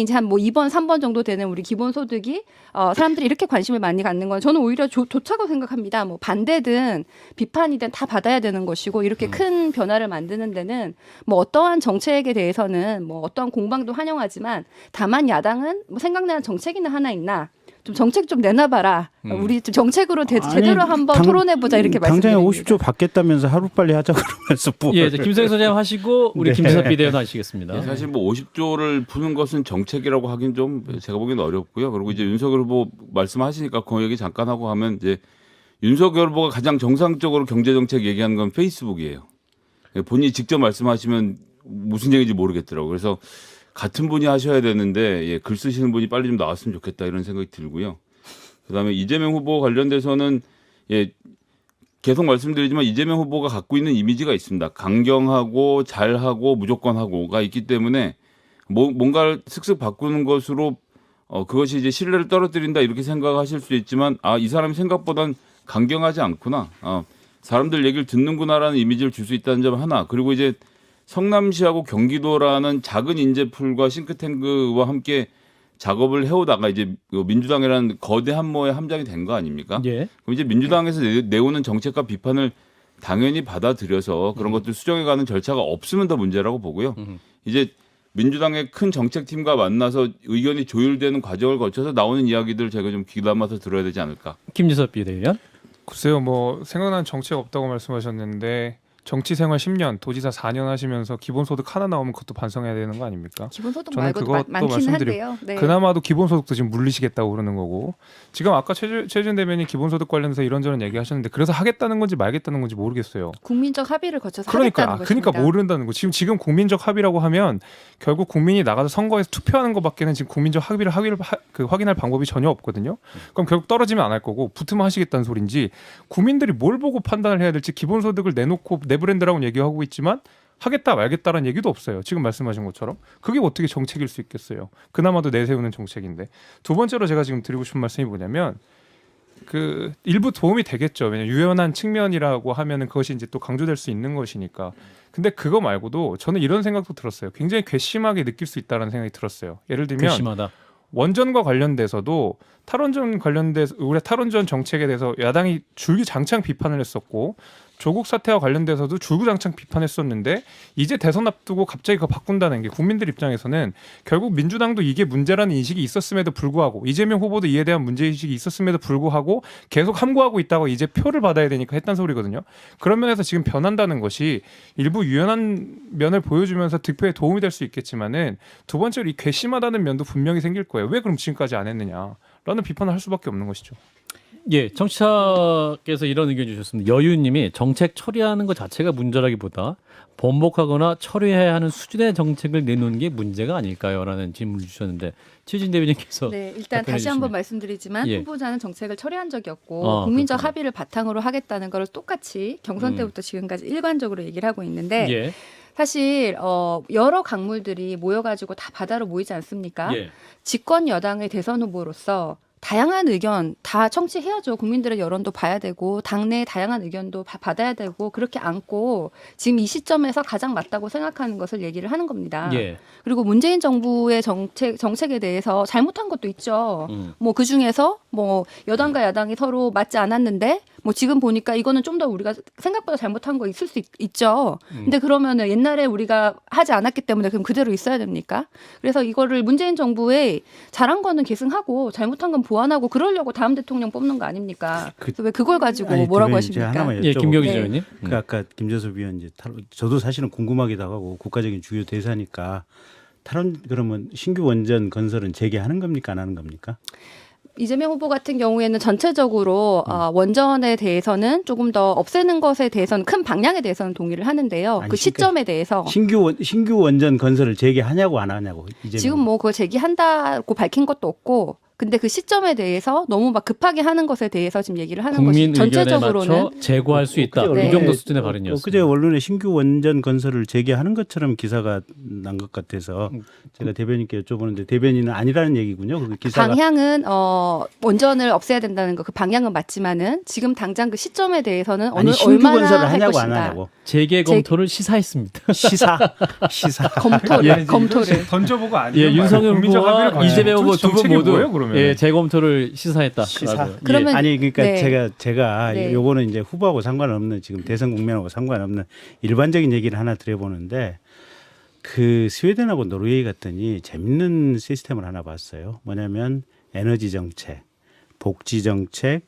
이제 한 뭐 2번, 3번 정도 되는 우리 기본소득이 사람들이 이렇게 관심을 많이 갖는 건 저는 오히려 좋다고 생각합니다. 뭐 반대든 비판이든 다 받아야 되는 것이고 이렇게 큰 변화를 만드는 데는 뭐 어떠한 정책에 대해서는 뭐 어떠한 공방도 환영하지만 다만 야당은 뭐 생각나는 정책이나 하나 있나? 좀 정책 좀 내놔봐라. 우리 좀 정책으로 제대로 한번 토론해보자 이렇게
당장에
말씀드립니다.
50조 받겠다면서 하루빨리 하자 그러면서 뭐
예, 이제 김성희 소장님 하시고 우리
네.
김지섭 비대위원 하시겠습니다.
사실 뭐 50조를 푸는 것은 정책이라고 하긴 좀 제가 보기엔 어렵고요. 그리고 이제 윤석열 후보 말씀하시니까 그 얘기 잠깐 하고 하면 이제 윤석열 후보가 가장 정상적으로 경제정책 얘기하는 건 페이스북이에요. 본인이 직접 말씀하시면 무슨 얘기인지 모르겠더라고요. 그래서 같은 분이 하셔야 되는데 예, 글 쓰시는 분이 빨리 좀 나왔으면 좋겠다 이런 생각이 들고요. 그다음에 이재명 후보 관련돼서는 예, 계속 말씀드리지만 이재명 후보가 갖고 있는 이미지가 있습니다. 강경하고 잘하고 무조건 하고가 있기 때문에 뭔가를 슥슥 바꾸는 것으로 그것이 이제 신뢰를 떨어뜨린다 이렇게 생각하실 수 있지만 이 사람이 생각보단 강경하지 않구나. 사람들 얘기를 듣는구나라는 이미지를 줄 수 있다는 점 하나. 그리고 이제 성남시하고 경기도라는 작은 인재풀과 싱크탱크와 함께 작업을 해오다가 이제 민주당이라는 거대 함모에 함장이 된 거 아닙니까?
예.
그럼 이제 민주당에서 내오는 정책과 비판을 당연히 받아들여서 그런 것들 수정해가는 절차가 없으면 더 문제라고 보고요. 이제 민주당의 큰 정책팀과 만나서 의견이 조율되는 과정을 거쳐서 나오는 이야기들 제가 좀 귀담아서 들어야 되지 않을까.
김지섭 비대위원.
글쎄요, 뭐 생각나는 정책 없다고 말씀하셨는데 정치 생활 10년, 도지사 4년 하시면서 기본소득 하나 나오면 그것도 반성해야 되는 거 아닙니까?
기본소득
저는
말고도
그것도
많기는
말씀드리고
한데요. 네.
그나마도 기본소득도 지금 물리시겠다고 그러는 거고 지금 아까 최준 대변인 기본소득 관련해서 이런저런 얘기하셨는데 그래서 하겠다는 건지 말겠다는 건지 모르겠어요.
국민적 합의를 거쳐서
그러니까
하겠다는 것입니다.
모른다는 거. 지금 국민적 합의라고 하면 결국 국민이 나가서 선거에서 투표하는 것밖에는 지금 국민적 합의를 확인할 방법이 전혀 없거든요. 그럼 결국 떨어지면 안 할 거고 붙으면 하시겠다는 소린지 국민들이 뭘 보고 판단을 해야 될지 기본소득을 내놓고 내 브랜드라고 얘기하고 있지만 하겠다 말겠다라는 얘기도 없어요. 지금 말씀하신 것처럼 그게 어떻게 정책일 수 있겠어요. 그나마도 내세우는 정책인데. 두 번째로 제가 지금 드리고 싶은 말씀이 뭐냐면 그 일부 도움이 되겠죠. 왜냐면 유연한 측면이라고 하면은 그것이 이제 또 강조될 수 있는 것이니까. 근데 그거 말고도 저는 이런 생각도 들었어요. 굉장히 괘씸하게 느낄 수 있다는 생각이 들었어요. 예를 들면
괘씸하다.
원전과 관련돼서도 우리 탈원전 정책에 대해서 야당이 줄기장창 비판을 했었고 조국 사태와 관련돼서도 줄기장창 비판했었는데 이제 대선 앞두고 갑자기 그거 바꾼다는 게 국민들 입장에서는 결국 민주당도 이게 문제라는 인식이 있었음에도 불구하고 이재명 후보도 이에 대한 문제인식이 있었음에도 불구하고 계속 함구하고 있다고 이제 표를 받아야 되니까 했단 소리거든요. 그런 면에서 지금 변한다는 것이 일부 유연한 면을 보여주면서 득표에 도움이 될 수 있겠지만은 두 번째로 이 괘씸하다는 면도 분명히 생길 거예요. 왜 그럼 지금까지 안 했느냐라는 비판을 할 수밖에 없는 것이죠.
예, 청취자께서 이런 의견 주셨습니다. 여유님이 정책 처리하는 것 자체가 문제라기보다 번복하거나 처리해야 하는 수준의 정책을 내놓는 게 문제가 아닐까요?라는 질문을 주셨는데 최진 대변인께서
네, 일단
답변해
다시 한번
주시면.
말씀드리지만
예.
후보자는 정책을 처리한 적이 없고 국민적
그렇군요.
합의를 바탕으로 하겠다는 걸 똑같이 경선 때부터 지금까지 일관적으로 얘기를 하고 있는데
예.
사실 여러 강물들이 모여가지고 다 바다로 모이지 않습니까?
예.
집권 여당의 대선 후보로서 다양한 의견 다 청취해야죠. 국민들의 여론도 봐야 되고 당내의 다양한 의견도 받아야 되고 그렇게 안고 지금 이 시점에서 가장 맞다고 생각하는 것을 얘기를 하는 겁니다.
예.
그리고 문재인 정부의 정책에 대해서 잘못한 것도 있죠. 뭐 그중에서 뭐 여당과 야당이 서로 맞지 않았는데 뭐 지금 보니까 이거는 좀 더 우리가 생각보다 잘못한 거 있을 수 있죠. 근데 그러면은 옛날에 우리가 하지 않았기 때문에 그럼 그대로 있어야 됩니까? 그래서 이거를 문재인 정부에 잘한 거는 계승하고 잘못한 건 보완하고 그러려고 다음 대통령 뽑는 거 아닙니까? 그래서 왜 그걸 가지고
아니,
뭐라고
대변인 제가
하십니까?
하나만
예,
여쭤볼게요.
김경희
네.
지원님.
그러니까 아까 김재섭 위원 이제 저도 사실은 궁금하기도 하고 국가적인 주요 대사니까 탈원 그러면 신규 원전 건설은 재개하는 겁니까 안 하는 겁니까?
이재명 후보 같은 경우에는 전체적으로 원전에 대해서는 조금 더 없애는 것에 대해서는 큰 방향에 대해서는 동의를 하는데요.
아니,
그 시점에 대해서
신규 원전 건설을 재개하냐고 안 하냐고 이재명.
지금 뭐 그거 제기한다고 밝힌 것도 없고 근데 그 시점에 대해서 너무 막 급하게 하는 것에 대해서 지금 얘기를 하는
국민
것이
의견에
전체적으로는
맞춰 제고할 수 있다.
네.
이 정도 수준의 발언이었습니다.
그제 언론에 신규 원전 건설을 재개하는 것처럼 기사가 난 것 같아서 제가 대변인께 여쭤보는데 대변인은 아니라는 얘기군요. 그 기사가
방향은 원전을 없애야 된다는 거 그 방향은 맞지만은 지금 당장 그 시점에 대해서는
아니 신규
얼마나
건설을
할
하냐고
것인가
안 하냐고
재개 검토를 시사했습니다.
시사
검토를 검토를
던져보고
예,
아니면
윤석열
국민적 합의를
후보와
봐야죠.
이재명 후보 두 분
정책이
모두
뭐예요, 그러면?
예, 재검토를 시사했다.
시사.
예.
그러면
아니 그러니까
네.
제가
네.
요거는 이제 후보하고 상관없는 지금 대선 국면하고 상관없는 일반적인 얘기를 하나 드려보는데 그 스웨덴하고 노르웨이 갔더니 재밌는 시스템을 하나 봤어요. 뭐냐면 에너지 정책, 복지 정책,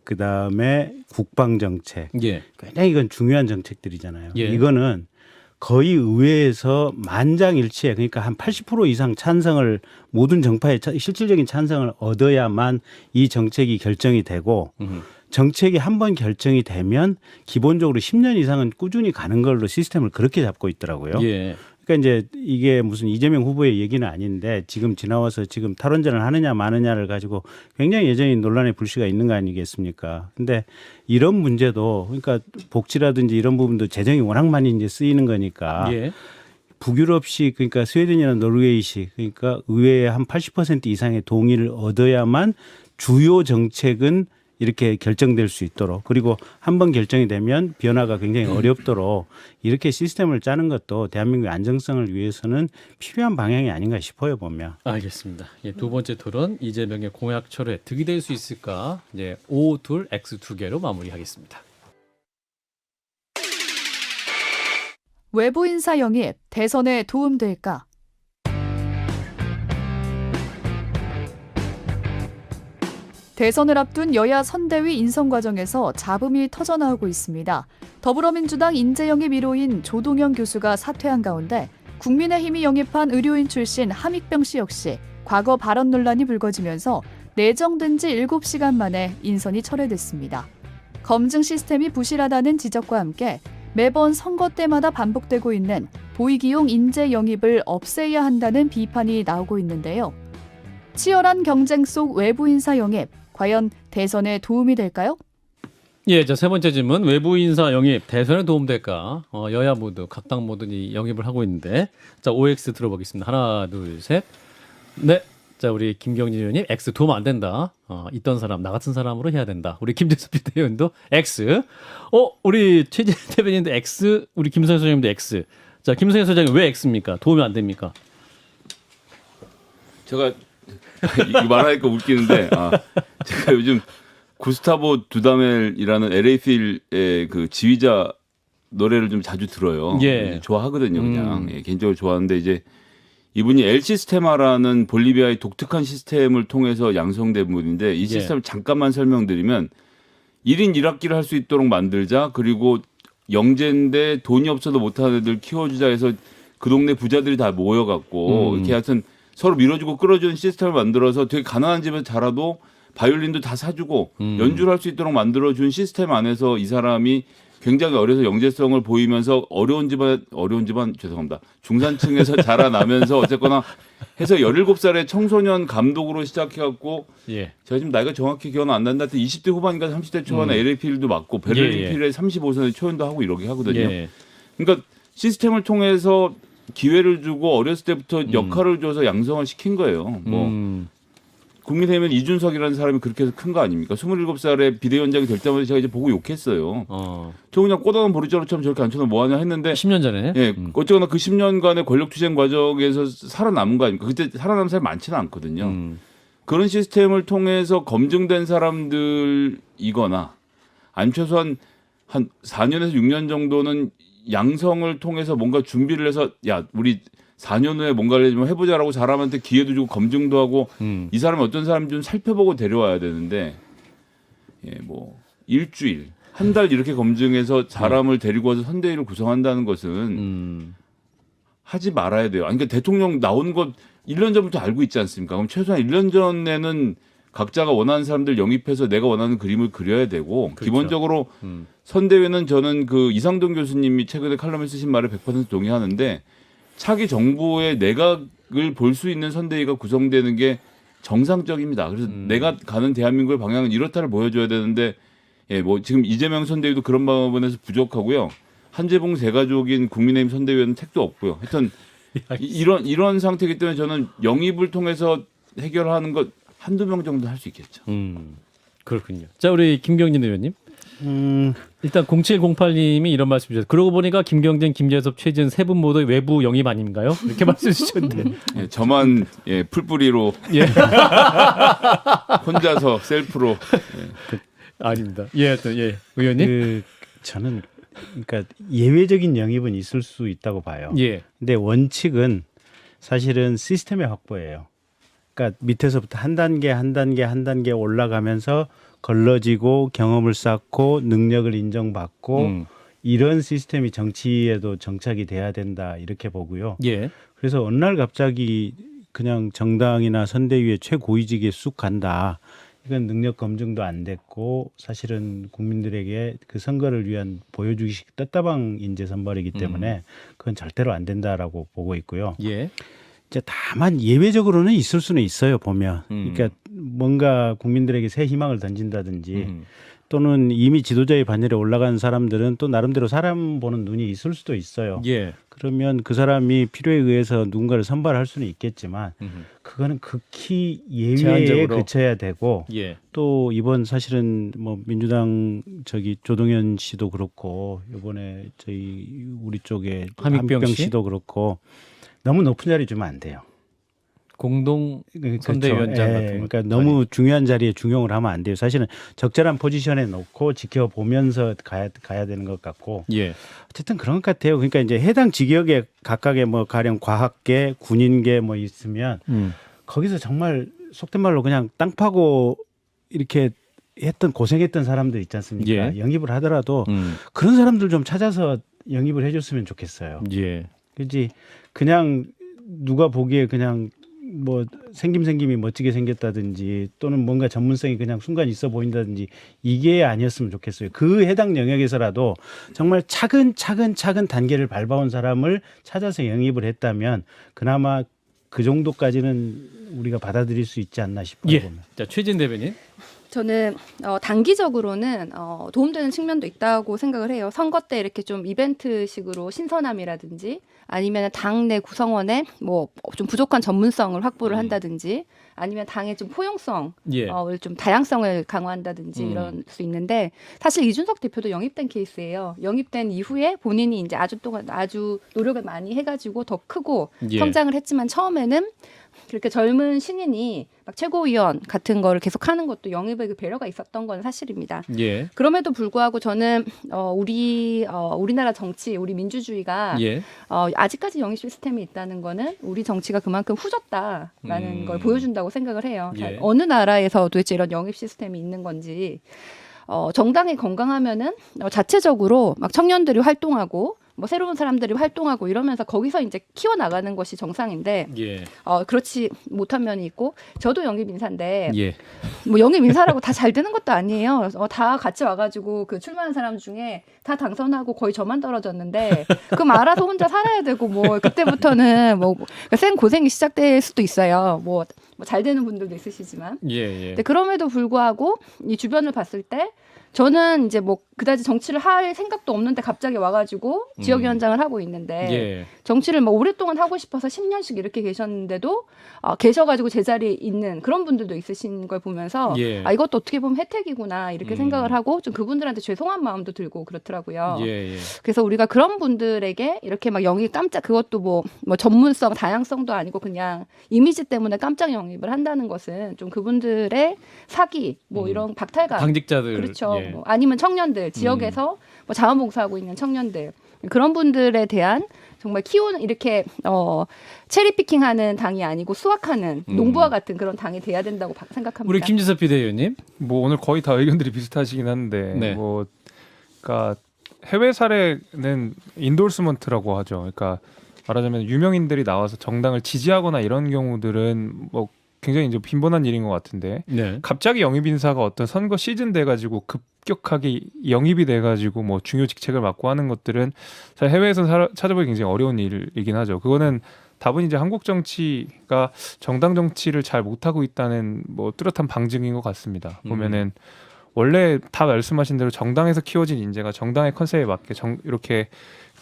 그 다음에 국방 정책.
예.
굉장히 이건 중요한 정책들이잖아요.
예.
이거는 거의 의회에서 만장일치에 그러니까 한 80% 이상 찬성을 모든 정파의 실질적인 찬성을 얻어야만 이 정책이 결정이 되고 정책이 한 번 결정이 되면 기본적으로 10년 이상은 꾸준히 가는 걸로 시스템을 그렇게 잡고 있더라고요.
예.
그러니까 이제 이게 무슨 이재명 후보의 얘기는 아닌데 지금 지나와서 지금 탈원전을 하느냐 마느냐를 가지고 굉장히 여전히 논란의 불씨가 있는 거 아니겠습니까? 근데 이런 문제도 그러니까 복지라든지 이런 부분도 재정이 워낙 많이 이제 쓰이는 거니까
예.
북유럽식 그러니까 스웨덴이나 노르웨이식 그러니까 의회의 한 80% 이상의 동의를 얻어야만 주요 정책은 이렇게 결정될 수 있도록 그리고 한번 결정이 되면 변화가 굉장히 어렵도록 이렇게 시스템을 짜는 것도 대한민국의 안정성을 위해서는 필요한 방향이 아닌가 싶어요 보면.
알겠습니다. 예, 두 번째 토론 이재명의 공약 철회 득이 될 수 있을까? 이제 O2 X2개로 마무리하겠습니다.
외부 인사 영입 대선에 도움될까? 대선을 앞둔 여야 선대위 인선 과정에서 잡음이 터져나오고 있습니다. 더불어민주당 인재영입 1호인 조동현 교수가 사퇴한 가운데 국민의힘이 영입한 의료인 출신 함익병 씨 역시 과거 발언 논란이 불거지면서 내정된 지 7시간 만에 인선이 철회됐습니다. 검증 시스템이 부실하다는 지적과 함께 매번 선거 때마다 반복되고 있는 보이기용 인재 영입을 없애야 한다는 비판이 나오고 있는데요. 치열한 경쟁 속 외부 인사 영입, 과연 대선에 도움이 될까요?
예, 자, 세 번째 질문. 외부 인사 영입 대선에 도움될까? 여야 모두 각 당 모두 이 영입을 하고 있는데 자, OX 들어보겠습니다. 하나, 둘, 셋. 네. 자, 우리 김경진 의원님 X 도움 안 된다. 있던 사람 나 같은 사람으로 해야 된다. 우리 김재섭 비대위원도 X. 우리 최재 대변인도 X. 우리 김성현 소장님도 X. 자, 김성현 소장님 왜 X입니까? 도움이 안 됩니까?
제가 이거 말하니까 웃기는데 제가 요즘 구스타보 두다멜이라는 LA 필의 그 지휘자 노래를 좀 자주 들어요.
예.
좋아하거든요, 그냥. 예, 개인적으로 좋아하는데 이제 이분이 엘 시스테마라는 볼리비아의 독특한 시스템을 통해서 양성된 분인데 이 시스템을 잠깐만 설명드리면 1인 1학기를 할 수 있도록 만들자. 그리고 영재인데 돈이 없어도 못하는 애들 키워주자 해서 그 동네 부자들이 다 모여갖고 이렇게 하여튼 서로 밀어주고 끌어주는 시스템을 만들어서 되게 가난한 집에서 자라도 바이올린도 다 사주고 연주를 할 수 있도록 만들어준 시스템 안에서 이 사람이 굉장히 어려서 영재성을 보이면서 어려운 집안 죄송합니다. 중산층에서 자라나면서 어쨌거나 해서 17살의 청소년 감독으로 시작해갖고
예.
제가 지금 나이가 정확히 기억은 안 난다. 20대 후반인가 30대 초반에 LA필도 맞고 베를린 필에 35선에 초연도 하고 이러게 하거든요.
예.
그러니까 시스템을 통해서 기회를 주고 어렸을 때부터 역할을 줘서 양성을 시킨 거예요. 뭐 국민의힘은 이준석이라는 사람이 그렇게 해서 큰 거 아닙니까? 27살에 비대위원장이 될 때마다 제가 이제 보고 욕했어요. 저 그냥 꼬다만 보리자루처럼 저렇게 앉혀놓으면 뭐하냐 했는데
10년 전에.
예, 어쨌거나 그 10년간의 권력투쟁 과정에서 살아남은 거 아닙니까? 그때 살아남은 사람이 많지는 않거든요. 그런 시스템을 통해서 검증된 사람들이거나 아니면 최소한 한 4년에서 6년 정도는 양성을 통해서 뭔가 준비를 해서 야 우리 4년 후에 뭔가를 좀 해보자라고 사람한테 기회도 주고 검증도 하고 이 사람이 어떤 사람인지 좀 살펴보고 데려와야 되는데 뭐 일주일 한 달 이렇게 검증해서 사람을 데리고 와서 선대위를 구성한다는 것은 하지 말아야 돼요. 아니, 그러니까 대통령 나오는 것 1년 전부터 알고 있지 않습니까? 그럼 최소한 1년 전에는 각자가 원하는 사람들 영입해서 내가 원하는 그림을 그려야 되고
그렇죠.
기본적으로 선대위는 저는 그 이상돈 교수님이 최근에 칼럼에 쓰신 말에 100% 동의하는데 차기 정부의 내각을 볼 수 있는 선대위가 구성되는 게 정상적입니다. 그래서 내가 가는 대한민국의 방향은 이렇다를 보여줘야 되는데 뭐 지금 이재명 선대위도 그런 부분에서 부족하고요. 한재봉 대가족인 국민의힘 선대위는 택도 없고요. 하여튼 이런 상태이기 때문에 저는 영입을 통해서 해결하는 것 한두 명 정도 할 수 있겠죠.
그렇군요. 자, 우리 김경진 의원님. 일단 0708님이 이런 말씀 주셨어요. 그러고 보니까 김경진, 김재섭, 최진 세 분 모두 외부 영입 아닌가요? 이렇게 말씀 주셨는데.
저만 풀뿌리로 혼자서 셀프로.
아닙니다. 의원님.
저는 그러니까 예외적인 영입은 있을 수 있다고 봐요.
예.
근데 원칙은 사실은 시스템의 확보예요. 그러니까 밑에서부터 한 단계 올라가면서 걸러지고 경험을 쌓고 능력을 인정받고 이런 시스템이 정치에도 정착이 돼야 된다 이렇게 보고요.
예.
그래서 어느 날 갑자기 그냥 정당이나 선대위의 최고위직에 쑥 간다. 이건 능력 검증도 안 됐고 사실은 국민들에게 그 선거를 위한 보여주기식 떴다방 인재 선발이기 때문에 그건 절대로 안 된다라고 보고 있고요.
예.
이제 다만 예외적으로는 있을 수는 있어요 보면. 그러니까 뭔가 국민들에게 새 희망을 던진다든지 또는 이미 지도자의 반열에 올라간 사람들은 또 나름대로 사람 보는 눈이 있을 수도 있어요.
예.
그러면 그 사람이 필요에 의해서 누군가를 선발할 수는 있겠지만 그거는 극히 예외에
제한적으로.
그쳐야 되고
예.
또 이번 사실은 뭐 민주당 조동현 씨도 그렇고 이번에 저희 우리 쪽에
함익병 씨?
씨도 그렇고 너무 높은 자리 주면 안 돼요.
공동
그렇죠.
선대위원장
예,
같은 거.
그러니까 너무 중요한 자리에 중용을 하면 안 돼요. 사실은 적절한 포지션에 놓고 지켜보면서 가야 되는 것 같고
예.
어쨌든 그런 것 같아요. 그러니까 이제 해당 직역에 각각의 뭐 가령 과학계, 군인계 뭐 있으면 거기서 정말 속된 말로 그냥 땅 파고 이렇게 고생했던 사람들 있지 않습니까?
예.
영입을 하더라도 그런 사람들 좀 찾아서 영입을 해줬으면 좋겠어요.
예.
그렇지 그냥 누가 보기에 그냥 뭐 생김이 멋지게 생겼다든지 또는 뭔가 전문성이 그냥 순간 있어 보인다든지 이게 아니었으면 좋겠어요. 그 해당 영역에서라도 정말 차근차근 단계를 밟아온 사람을 찾아서 영입을 했다면 그나마 그 정도까지는 우리가 받아들일 수 있지 않나 싶어요.
예.
보면.
자, 최진 대변인.
저는 단기적으로는 도움되는 측면도 있다고 생각을 해요. 선거 때 이렇게 좀 이벤트식으로 신선함이라든지 아니면 당내 구성원의 뭐 좀 부족한 전문성을 확보를 한다든지 아니면 당의 좀 포용성,
예.
좀 다양성을 강화한다든지 이럴 수 있는데 사실 이준석 대표도 영입된 케이스예요. 영입된 이후에 본인이 이제 아주 노력을 많이 해가지고 더 크고
예.
성장을 했지만 처음에는 그렇게 젊은 신인이 막 최고위원 같은 거를 계속 하는 것도 영입의 그 배려가 있었던 건 사실입니다.
예.
그럼에도 불구하고 저는 우리나라 정치, 우리 민주주의가
예.
아직까지 영입 시스템이 있다는 거는 우리 정치가 그만큼 후졌다라는 걸 보여준다고 생각을 해요.
예.
자, 어느 나라에서 도대체 이런 영입 시스템이 있는 건지 정당이 건강하면은 자체적으로 막 청년들이 활동하고 뭐 새로운 사람들이 활동하고 이러면서 거기서 이제 키워나가는 것이 정상인데
예.
그렇지 못한 면이 있고 저도 영입 인사인데
예.
뭐 영입 인사라고 다 잘 되는 것도 아니에요. 다 같이 와가지고 그 출마한 사람 중에 다 당선하고 거의 저만 떨어졌는데 그럼 알아서 혼자 살아야 되고 뭐 그때부터는 뭐 생 고생이 시작될 수도 있어요. 뭐 잘 되는 분들도 있으시지만.
예. 예.
근데 그럼에도 불구하고 이 주변을 봤을 때 저는 이제 뭐 그다지 정치를 할 생각도 없는데 갑자기 와가지고 지역위원장을 하고 있는데
예.
정치를 뭐 오랫동안 하고 싶어서 10년씩 이렇게 계셨는데도 계셔가지고 제자리에 있는 그런 분들도 있으신 걸 보면서
예.
이것도 어떻게 보면 혜택이구나 이렇게 생각을 하고 좀 그분들한테 죄송한 마음도 들고 그렇더라고요.
예, 예.
그래서 우리가 그런 분들에게 이렇게 막 영입 깜짝 그것도 뭐 전문성, 다양성도 아니고 그냥 이미지 때문에 깜짝 영입을 한다는 것은 좀 그분들의 사기 뭐 이런 박탈감
당직자들
그렇죠.
예.
뭐 아니면 청년들 지역에서 뭐 자원봉사하고 있는 청년들 그런 분들에 대한 정말 키우는 이렇게 체리피킹하는 당이 아니고 수확하는 농부와 같은 그런 당이 돼야 된다고 생각합니다.
우리 김지섭 비대위원님.
뭐 오늘 거의 다 의견들이 비슷하시긴 한데
네.
뭐 그러니까 해외 사례는 인돌스먼트라고 하죠. 그러니까 말하자면 유명인들이 나와서 정당을 지지하거나 이런 경우들은 뭐 굉장히 이제 빈번한 일인 것 같은데
네.
갑자기 영입 인사가 어떤 선거 시즌 돼가지고 급격하게 영입이 돼가지고 뭐 중요 직책을 맡고 하는 것들은 사실 해외에서 찾아보기 굉장히 어려운 일이긴 하죠. 그거는 답은 이제 한국 정치가 정당 정치를 잘 못하고 있다는 뭐 뚜렷한 방증인 것 같습니다. 보면은 원래 다 말씀하신 대로 정당에서 키워진 인재가 정당의 컨셉에 맞게 이렇게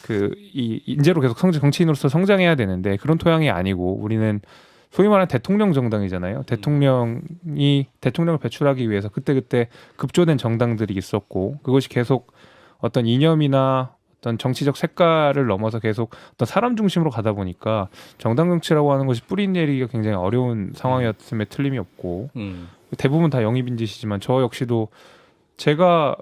이 인재로 계속 정치인으로서 성장해야 되는데 그런 토양이 아니고 우리는 소위 말하는 대통령 정당이잖아요. 대통령을 배출하기 위해서 그때그때 급조된 정당들이 있었고 그것이 계속 어떤 이념이나 어떤 정치적 색깔을 넘어서 계속 어떤 사람 중심으로 가다 보니까 정당 정치라고 하는 것이 뿌리 내리기가 굉장히 어려운 상황이었음에 틀림이 없고 대부분 다 영입인 짓이지만 저 역시도 제가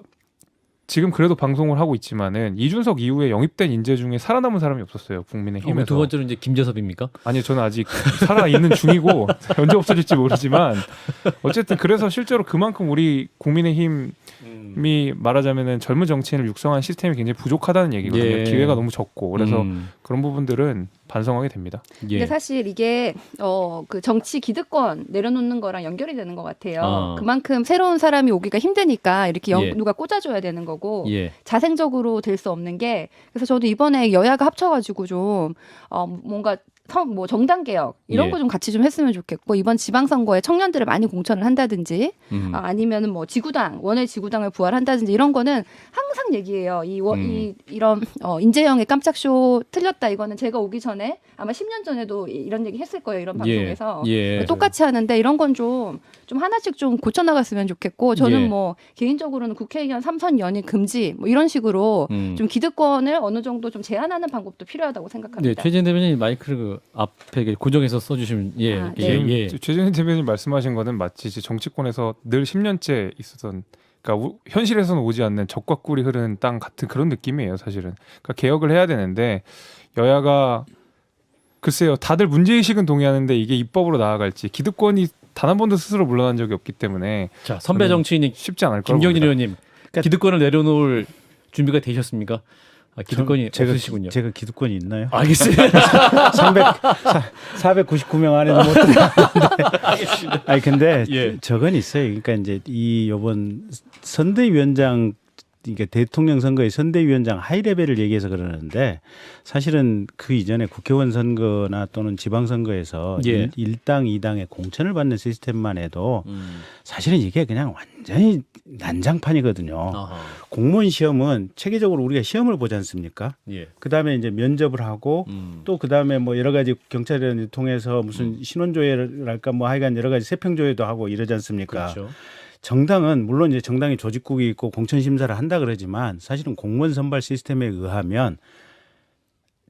지금 그래도 방송을 하고 있지만은 이준석 이후에 영입된 인재 중에 살아남은 사람이 없었어요. 국민의힘에서.
두 번째로 이제 김재섭입니까?
아니요, 저는 아직 살아 있는 중이고 언제 없어질지 모르지만 어쨌든 그래서 실제로 그만큼 우리 국민의힘이 말하자면은 젊은 정치인을 육성한 시스템이 굉장히 부족하다는 얘기거든요.
예.
기회가 너무 적고 그래서 그런 부분들은 반성하게 됩니다.
예.
근데 사실 이게 그 정치 기득권 내려놓는 거랑 연결이 되는 것 같아요. 그만큼 새로운 사람이 오기가 힘드니까 이렇게
예.
누가 꽂아줘야 되는 거고
예.
자생적으로 될 수 없는 게 그래서 저도 이번에 여야가 합쳐가지고 좀 뭔가 뭐 정당 개혁 이런
예.
거 좀 같이 좀 했으면 좋겠고 이번 지방선거에 청년들을 많이 공천을 한다든지 아니면은 뭐 지구당 원외 지구당을 부활한다든지 이런 거는 항상 얘기해요. 이런 인재영의 깜짝쇼 틀렸다 이거는 제가 오기 전에 아마 10년 전에도 이런 얘기 했을 거예요. 이런 방송에서
예.
똑같이 하는데 이런 건 좀 하나씩 좀 고쳐 나갔으면 좋겠고 저는
예.
뭐 개인적으로는 국회의원 3선 연임 금지 뭐 이런 식으로 좀 기득권을 어느 정도 좀 제한하는 방법도 필요하다고
네,
생각합니다.
최진 대변인 마이크를 앞에 고정해서 써주시면
네.
최재현 대변인 말씀하신 거는 마치 이제 정치권에서 늘 10년째 있었던 그러니까 현실에서는 오지 않는 적과 꿀이 흐르는 땅 같은 그런 느낌이에요, 사실은. 그러니까 개혁을 해야 되는데 여야가 글쎄요, 다들 문제의식은 동의하는데 이게 입법으로 나아갈지 기득권이 단 한 번도 스스로 물러난 적이 없기 때문에
자, 선배 정치인이
쉽지 않을 거라고
김경진
봅니다.
의원님 기득권을 내려놓을 준비가 되셨습니까? 기득권이 없으시군요.
제가 기득권이 있나요?
알겠습니다.
499명 안에는 못 들어가는데.
알겠습니다.
아니 근데
예.
저건 있어요. 그러니까 이제 이번 선대위원장 그러니까 대통령 선거의 선대위원장 하이 레벨을 얘기해서 그러는데 사실은 그 이전에 국회의원 선거나 또는 지방 선거에서
예.
1당 2당의 공천을 받는 시스템만 해도 사실은 이게 그냥 완전히 난장판이거든요.
아하.
공무원 시험은 체계적으로 우리가 시험을 보지 않습니까?
예.
그다음에 이제 면접을 하고 또 그다음에 뭐 여러 가지 경찰을 통해서 무슨 신원조회를 할까 뭐 하여간 여러 가지 세평조회도 하고 이러지 않습니까?
그렇죠.
정당은 물론 이제 정당이 조직국이 있고 공천 심사를 한다 그러지만 사실은 공무원 선발 시스템에 의하면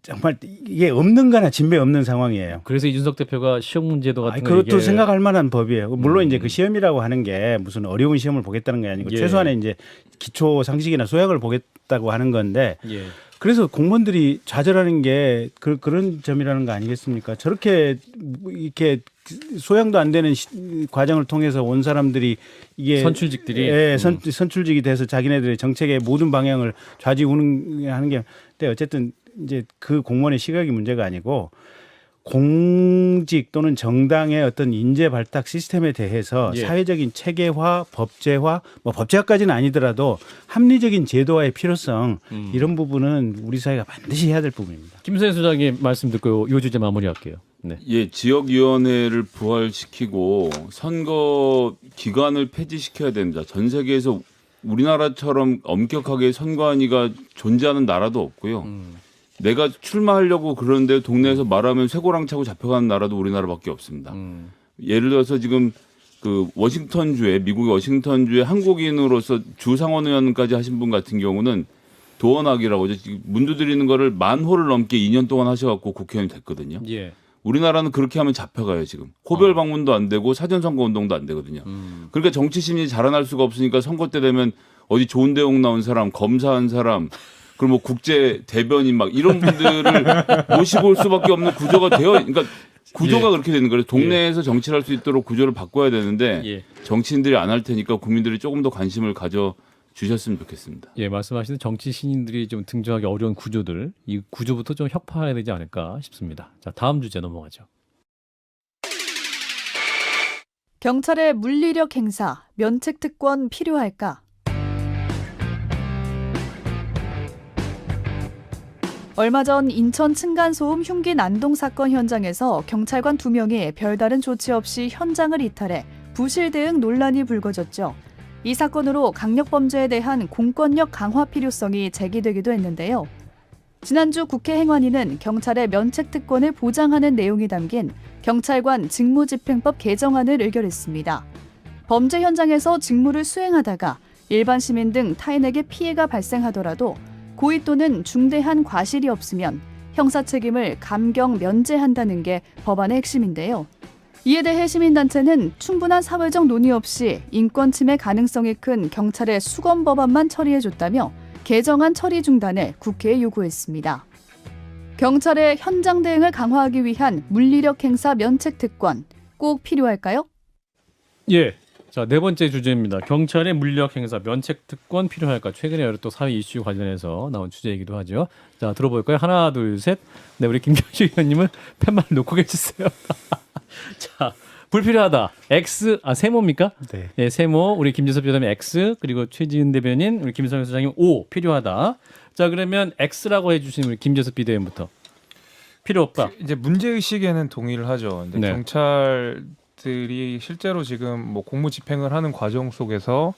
정말 이게 없는 거나 진배 없는 상황이에요.
그래서 이준석 대표가 시험 문제도 같은 거
그것도
얘기해-
생각할 만한 법이에요. 물론 이제 그 시험이라고 하는 게 무슨 어려운 시험을 보겠다는 게 아니고
예.
최소한의 이제 기초 상식이나 소양을 보겠다고 하는 건데
예.
그래서 공무원들이 좌절하는 게 그런 점이라는 거 아니겠습니까? 저렇게 이렇게 소양도 안 되는 과정을 통해서 온 사람들이 이게
선출직들이
예, 선출직이 돼서 자기네들의 정책의 모든 방향을 좌지우능하는 게 근데 어쨌든 이제 그 공무원의 시각이 문제가 아니고 공직 또는 정당의 어떤 인재 발탁 시스템에 대해서
예.
사회적인 체계화, 법제화, 뭐 법제화까지는 아니더라도 합리적인 제도화의 필요성 이런 부분은 우리 사회가 반드시 해야 될 부분입니다.
김선혜 소장님 말씀 듣고 이 주제 마무리할게요. 네.
예, 지역위원회를 부활시키고 선거 기간을 폐지시켜야 됩니다. 전 세계에서 우리나라처럼 엄격하게 선관위가 존재하는 나라도 없고요. 내가 출마하려고 그러는데 동네에서 말하면 쇠고랑 차고 잡혀가는 나라도 우리나라밖에 없습니다. 예를 들어서 지금 그 워싱턴주에 미국의 워싱턴주에 한국인으로서 주상원 의원까지 하신 분 같은 경우는 도원학이라고 문 두드리는 거를 10,000호를 넘게 2년 동안 하셔갖고 국회의원이 됐거든요.
예.
우리나라는 그렇게 하면 잡혀가요 지금. 호별 방문도 안 되고 사전선거 운동도 안 되거든요. 그러니까 정치 심리 자라날 수가 없으니까 선거 때 되면 어디 좋은 대목 나온 사람, 검사한 사람, 그리고 뭐 국제 대변인 막 이런 분들을 모시고 올 수밖에 없는 구조가 그러니까 구조가
예.
그렇게 되는 거예요. 동네에서 정치를 할 수 있도록 구조를 바꿔야 되는데
예.
정치인들이 안 할 테니까 국민들이 조금 더 관심을 가져 주셨으면 좋겠습니다.
예, 말씀하시는 정치 신인들이 좀 등장하기 어려운 구조들, 이 구조부터 좀 혁파해야 되지 않을까 싶습니다. 자, 다음 주제 넘어가죠.
경찰의 물리력 행사, 면책 특권 필요할까? 얼마 전 인천 층간소음 흉기 난동 사건 현장에서 경찰관 2명이 별다른 조치 없이 현장을 이탈해 부실 대응 논란이 불거졌죠. 이 사건으로 강력범죄에 대한 공권력 강화 필요성이 제기되기도 했는데요. 지난주 국회 행안위는 경찰의 면책특권을 보장하는 내용이 담긴 경찰관 직무집행법 개정안을 의결했습니다. 범죄 현장에서 직무를 수행하다가 일반 시민 등 타인에게 피해가 발생하더라도 고의 또는 중대한 과실이 없으면 형사 책임을 감경 면제한다는 게 법안의 핵심인데요. 이에 대해 시민단체는 충분한 사회적 논의 없이 인권 침해 가능성이 큰 경찰의 수검 법안만 처리해줬다며 개정안 처리 중단을 국회에 요구했습니다. 경찰의 현장 대응을 강화하기 위한 물리력 행사 면책 특권 꼭 필요할까요?
예. 자, 네 번째 주제입니다. 경찰의 물리력 행사 면책 특권 필요할까? 최근에 여러 또 사회 이슈 관련해서 나온 주제이기도 하죠. 자, 들어볼까요? 하나, 둘, 셋. 네, 우리 김경식 의원님은 펜만 놓고 계셨어요. 자, 불필요하다. X, 세모입니까?
네.
예, 세모. 우리 김재섭 대변인 X, 그리고 최지은 대변인, 우리 김성현 소장님 O, 필요하다. 자, 그러면 X라고 해주신 우리 김재섭 비대위원부터. 필요 없다.
이제 문제 의식에는 동의를 하죠. 근데
네.
경찰들이 실제로 지금 뭐 공무 집행을 하는 과정 속에서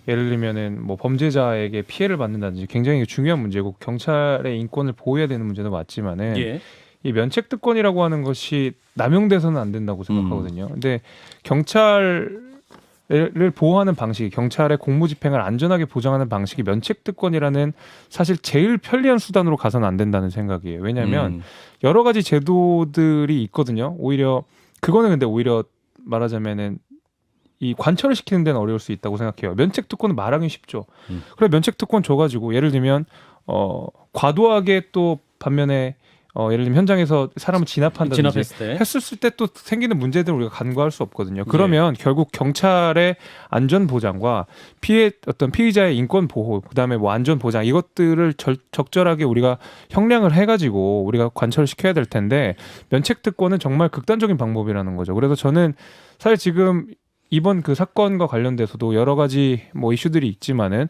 예를 들면은 뭐 범죄자에게 피해를 받는다든지 굉장히 중요한 문제고 경찰의 인권을 보호해야 되는 문제도 맞지만은
예.
이 면책특권이라고 하는 것이 남용돼서는 안 된다고 생각하거든요. 근데 경찰을 보호하는 방식이 경찰의 공무집행을 안전하게 보장하는 방식이 면책특권이라는 사실 제일 편리한 수단으로 가서는 안 된다는 생각이에요. 왜냐하면 여러 가지 제도들이 있거든요. 오히려 그거는 근데 오히려 말하자면은 이 관철을 시키는 데는 어려울 수 있다고 생각해요. 면책특권은 말하기 쉽죠. 그래 면책특권 줘가지고 예를 들면 과도하게 또 반면에 예를 들면 현장에서 사람을 진압한다든지
진압했을 때.
했을 때 또 생기는 문제들을 우리가 간과할 수 없거든요. 그러면 결국 경찰의 안전 보장과 어떤 피의자의 인권 보호, 그다음에 뭐 안전 보장 이것들을 적절하게 우리가 형량을 해가지고 우리가 관철을 시켜야 될 텐데 면책 특권은 정말 극단적인 방법이라는 거죠. 그래서 저는 사실 지금 이번 그 사건과 관련돼서도 여러 가지 뭐 이슈들이 있지만은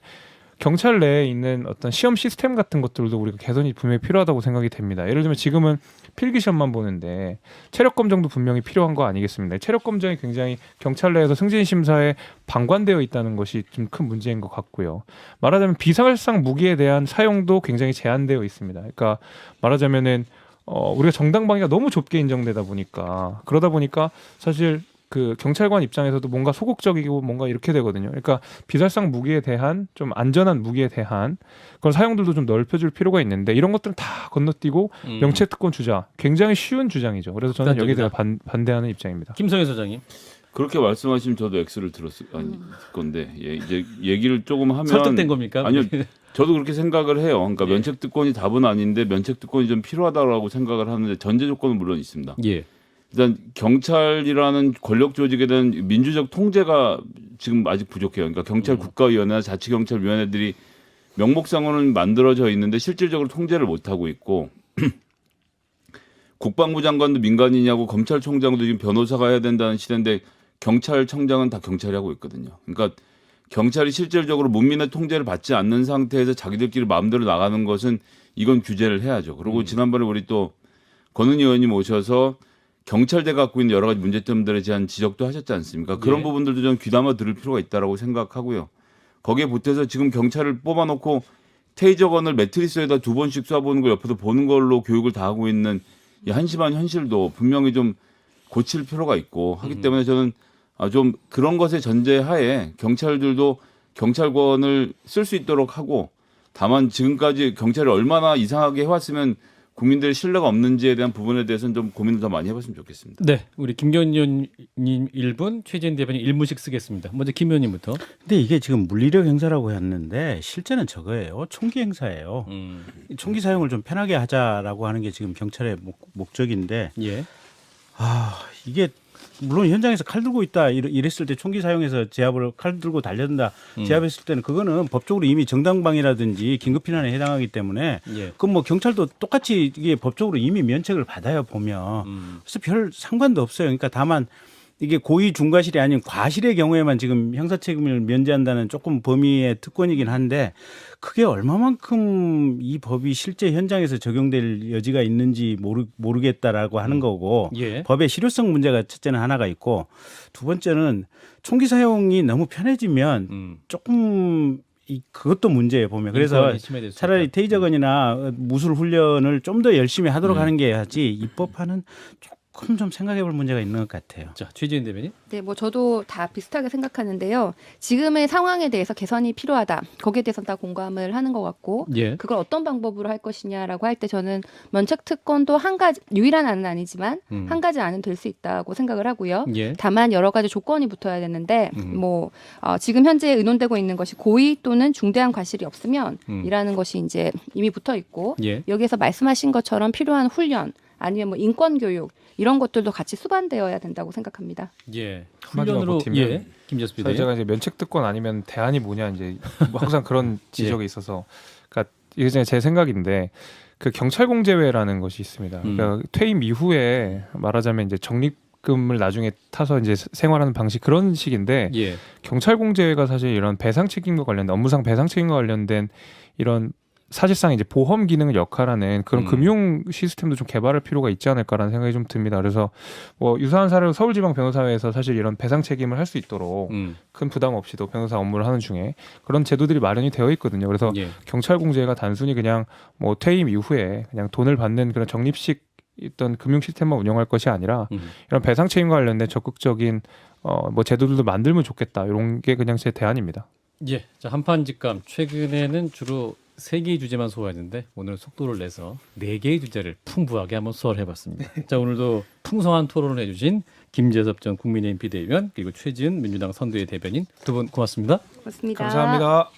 경찰 내에 있는 어떤 시험 시스템 같은 것들도 우리가 개선이 분명히 필요하다고 생각이 됩니다. 예를 들면 지금은 필기 시험만 보는데 체력 검정도 분명히 필요한 거 아니겠습니까? 체력 검정이 굉장히 경찰 내에서 승진 심사에 방관되어 있다는 것이 좀 큰 문제인 것 같고요. 말하자면 비살상 무기에 대한 사용도 굉장히 제한되어 있습니다. 그러니까 말하자면은 우리가 정당방위가 너무 좁게 인정되다 보니까 그러다 보니까 사실 그 경찰관 입장에서도 뭔가 소극적이고 뭔가 이렇게 되거든요. 그러니까 비살상 무기에 대한 좀 안전한 무기에 대한 그런 사용들도 좀 넓혀줄 필요가 있는데 이런 것들은 다 건너뛰고 명체특권 주자 굉장히 쉬운 주장이죠. 그래서 저는 여기에 대해 반대하는 입장입니다.
김성현 소장님.
그렇게 말씀하시면 저도 X를 들었을 건데 이제 얘기를 조금 하면
설득된 겁니까?
아니요. 저도 그렇게 생각을 해요. 그러니까
예.
면책특권이 답은 아닌데 면책특권이 좀 필요하다고 생각을 하는데 전제 조건은 물론 있습니다.
예.
일단 경찰이라는 권력 조직에 대한 민주적 통제가 지금 아직 부족해요. 그러니까 경찰 국가위원회나 자치경찰위원회들이 명목상으로는 만들어져 있는데 실질적으로 통제를 못 하고 있고 국방부 장관도 민간이냐고 검찰총장도 지금 변호사가 해야 된다는 시대인데 경찰청장은 다 경찰이 하고 있거든요. 그러니까 경찰이 실질적으로 문민의 통제를 받지 않는 상태에서 자기들끼리 마음대로 나가는 것은 이건 규제를 해야죠. 그리고 지난번에 우리 또 권은희 의원님 오셔서 경찰대 갖고 있는 여러 가지 문제점들에 대한 지적도 하셨지 않습니까? 그런
예.
부분들도 좀 귀담아 들을 필요가 있다고 생각하고요. 거기에 보태서 지금 경찰을 뽑아놓고 테이저건을 매트리스에다 2번씩 쏴보는 걸 옆에서 보는 걸로 교육을 다 하고 있는 이 한심한 현실도 분명히 좀 고칠 필요가 있고 하기 때문에 저는 좀 그런 것의 전제하에 경찰들도 경찰권을 쓸 수 있도록 하고 다만 지금까지 경찰이 얼마나 이상하게 해왔으면 국민들의 신뢰가 없는지에 대한 부분에 대해서는 좀 고민을 더 많이 해봤으면 좋겠습니다.
네, 우리 김경인 의원님 1분, 최재인 대변인 1분씩 쓰겠습니다. 먼저 김 의원님부터.
근데 이게 지금 물리력 행사라고 했는데 실제는 저거예요. 총기 행사예요. 총기 사용을 좀 편하게 하자라고 하는 게 지금 경찰의 목적인데
예.
이게 물론 현장에서 칼 들고 있다 이랬을 때 총기 사용해서 제압을 칼 들고 달려든다 제압했을 때는 그거는 법적으로 이미 정당방위라든지 긴급피난에 해당하기 때문에
예.
그럼 뭐 경찰도 똑같이 이게 법적으로 이미 면책을 받아요 보면 그래서 별 상관도 없어요. 그러니까 다만 이게 고의 중과실이 아닌 과실의 경우에만 지금 형사 책임을 면제한다는 조금 범위의 특권이긴 한데 그게 얼마만큼 이 법이 실제 현장에서 적용될 여지가 있는지 모르겠다라고 하는 거고
예.
법의 실효성 문제가 첫째는 하나가 있고 두 번째는 총기 사용이 너무 편해지면 조금 그것도 문제예요 보면. 그래서
인권이 침해될 수
차라리
있다.
테이저건이나 무술 훈련을 좀 더 열심히 하도록 하는 게 하지 입법화는 조금 좀 생각해볼 문제가 있는 것 같아요.
자, 최재인 대변인.
네, 뭐 저도 다 비슷하게 생각하는데요. 지금의 상황에 대해서 개선이 필요하다. 거기에 대해서 다 공감을 하는 것 같고,
예.
그걸 어떤 방법으로 할 것이냐라고 할 때 저는 면책 특권도 한 가지 유일한 안은 아니지만 한 가지 안은 될 수 있다고 생각을 하고요.
예.
다만 여러 가지 조건이 붙어야 되는데 지금 현재 의논되고 있는 것이 고의 또는 중대한 과실이 없으면 이라는 것이 이제 이미 붙어 있고
예.
여기에서 말씀하신 것처럼 필요한 훈련 아니면 뭐 인권 교육 이런 것들도 같이 수반되어야 된다고 생각합니다.
예.
한마디만
훈련으로
버티면
예. 김재수
사실
비대.
제가 이제 면책특권 아니면 대안이 뭐냐 이제 뭐 항상 그런 지적이 있어서 그러니까 이게 제 생각인데 그 경찰공제회라는 것이 있습니다. 그러니까 퇴임 이후에 말하자면 이제 적립금을 나중에 타서 이제 생활하는 방식 그런 식인데
예.
경찰공제회가 사실 이런 배상 책임과 관련된 업무상 배상 책임과 관련된 이런 사실상 이제 보험 기능을 역할하는 그런 금융 시스템도 좀 개발할 필요가 있지 않을까라는 생각이 좀 듭니다. 그래서 뭐 유사한 사례로 서울지방변호사회에서 사실 이런 배상 책임을 할 수 있도록 큰 부담 없이도 변호사 업무를 하는 중에 그런 제도들이 마련이 되어 있거든요. 그래서
예.
경찰공제가 단순히 그냥 뭐 퇴임 이후에 그냥 돈을 받는 그런 적립식 어떤 금융 시스템만 운영할 것이 아니라 이런 배상 책임과 관련된 적극적인 뭐 제도들도 만들면 좋겠다. 이런 게 그냥 제 대안입니다.
예. 자, 한판 직감. 최근에는 주로 3개의 주제만 소화했는데 오늘은 속도를 내서 4개의 주제를 풍부하게 한번 소화를 해봤습니다. 자, 오늘도 풍성한 토론을 해주신 김재섭 전 국민의힘 비대위원 그리고 최지은 민주당 선대위 대변인 두 분 고맙습니다.
그렇습니다.
감사합니다.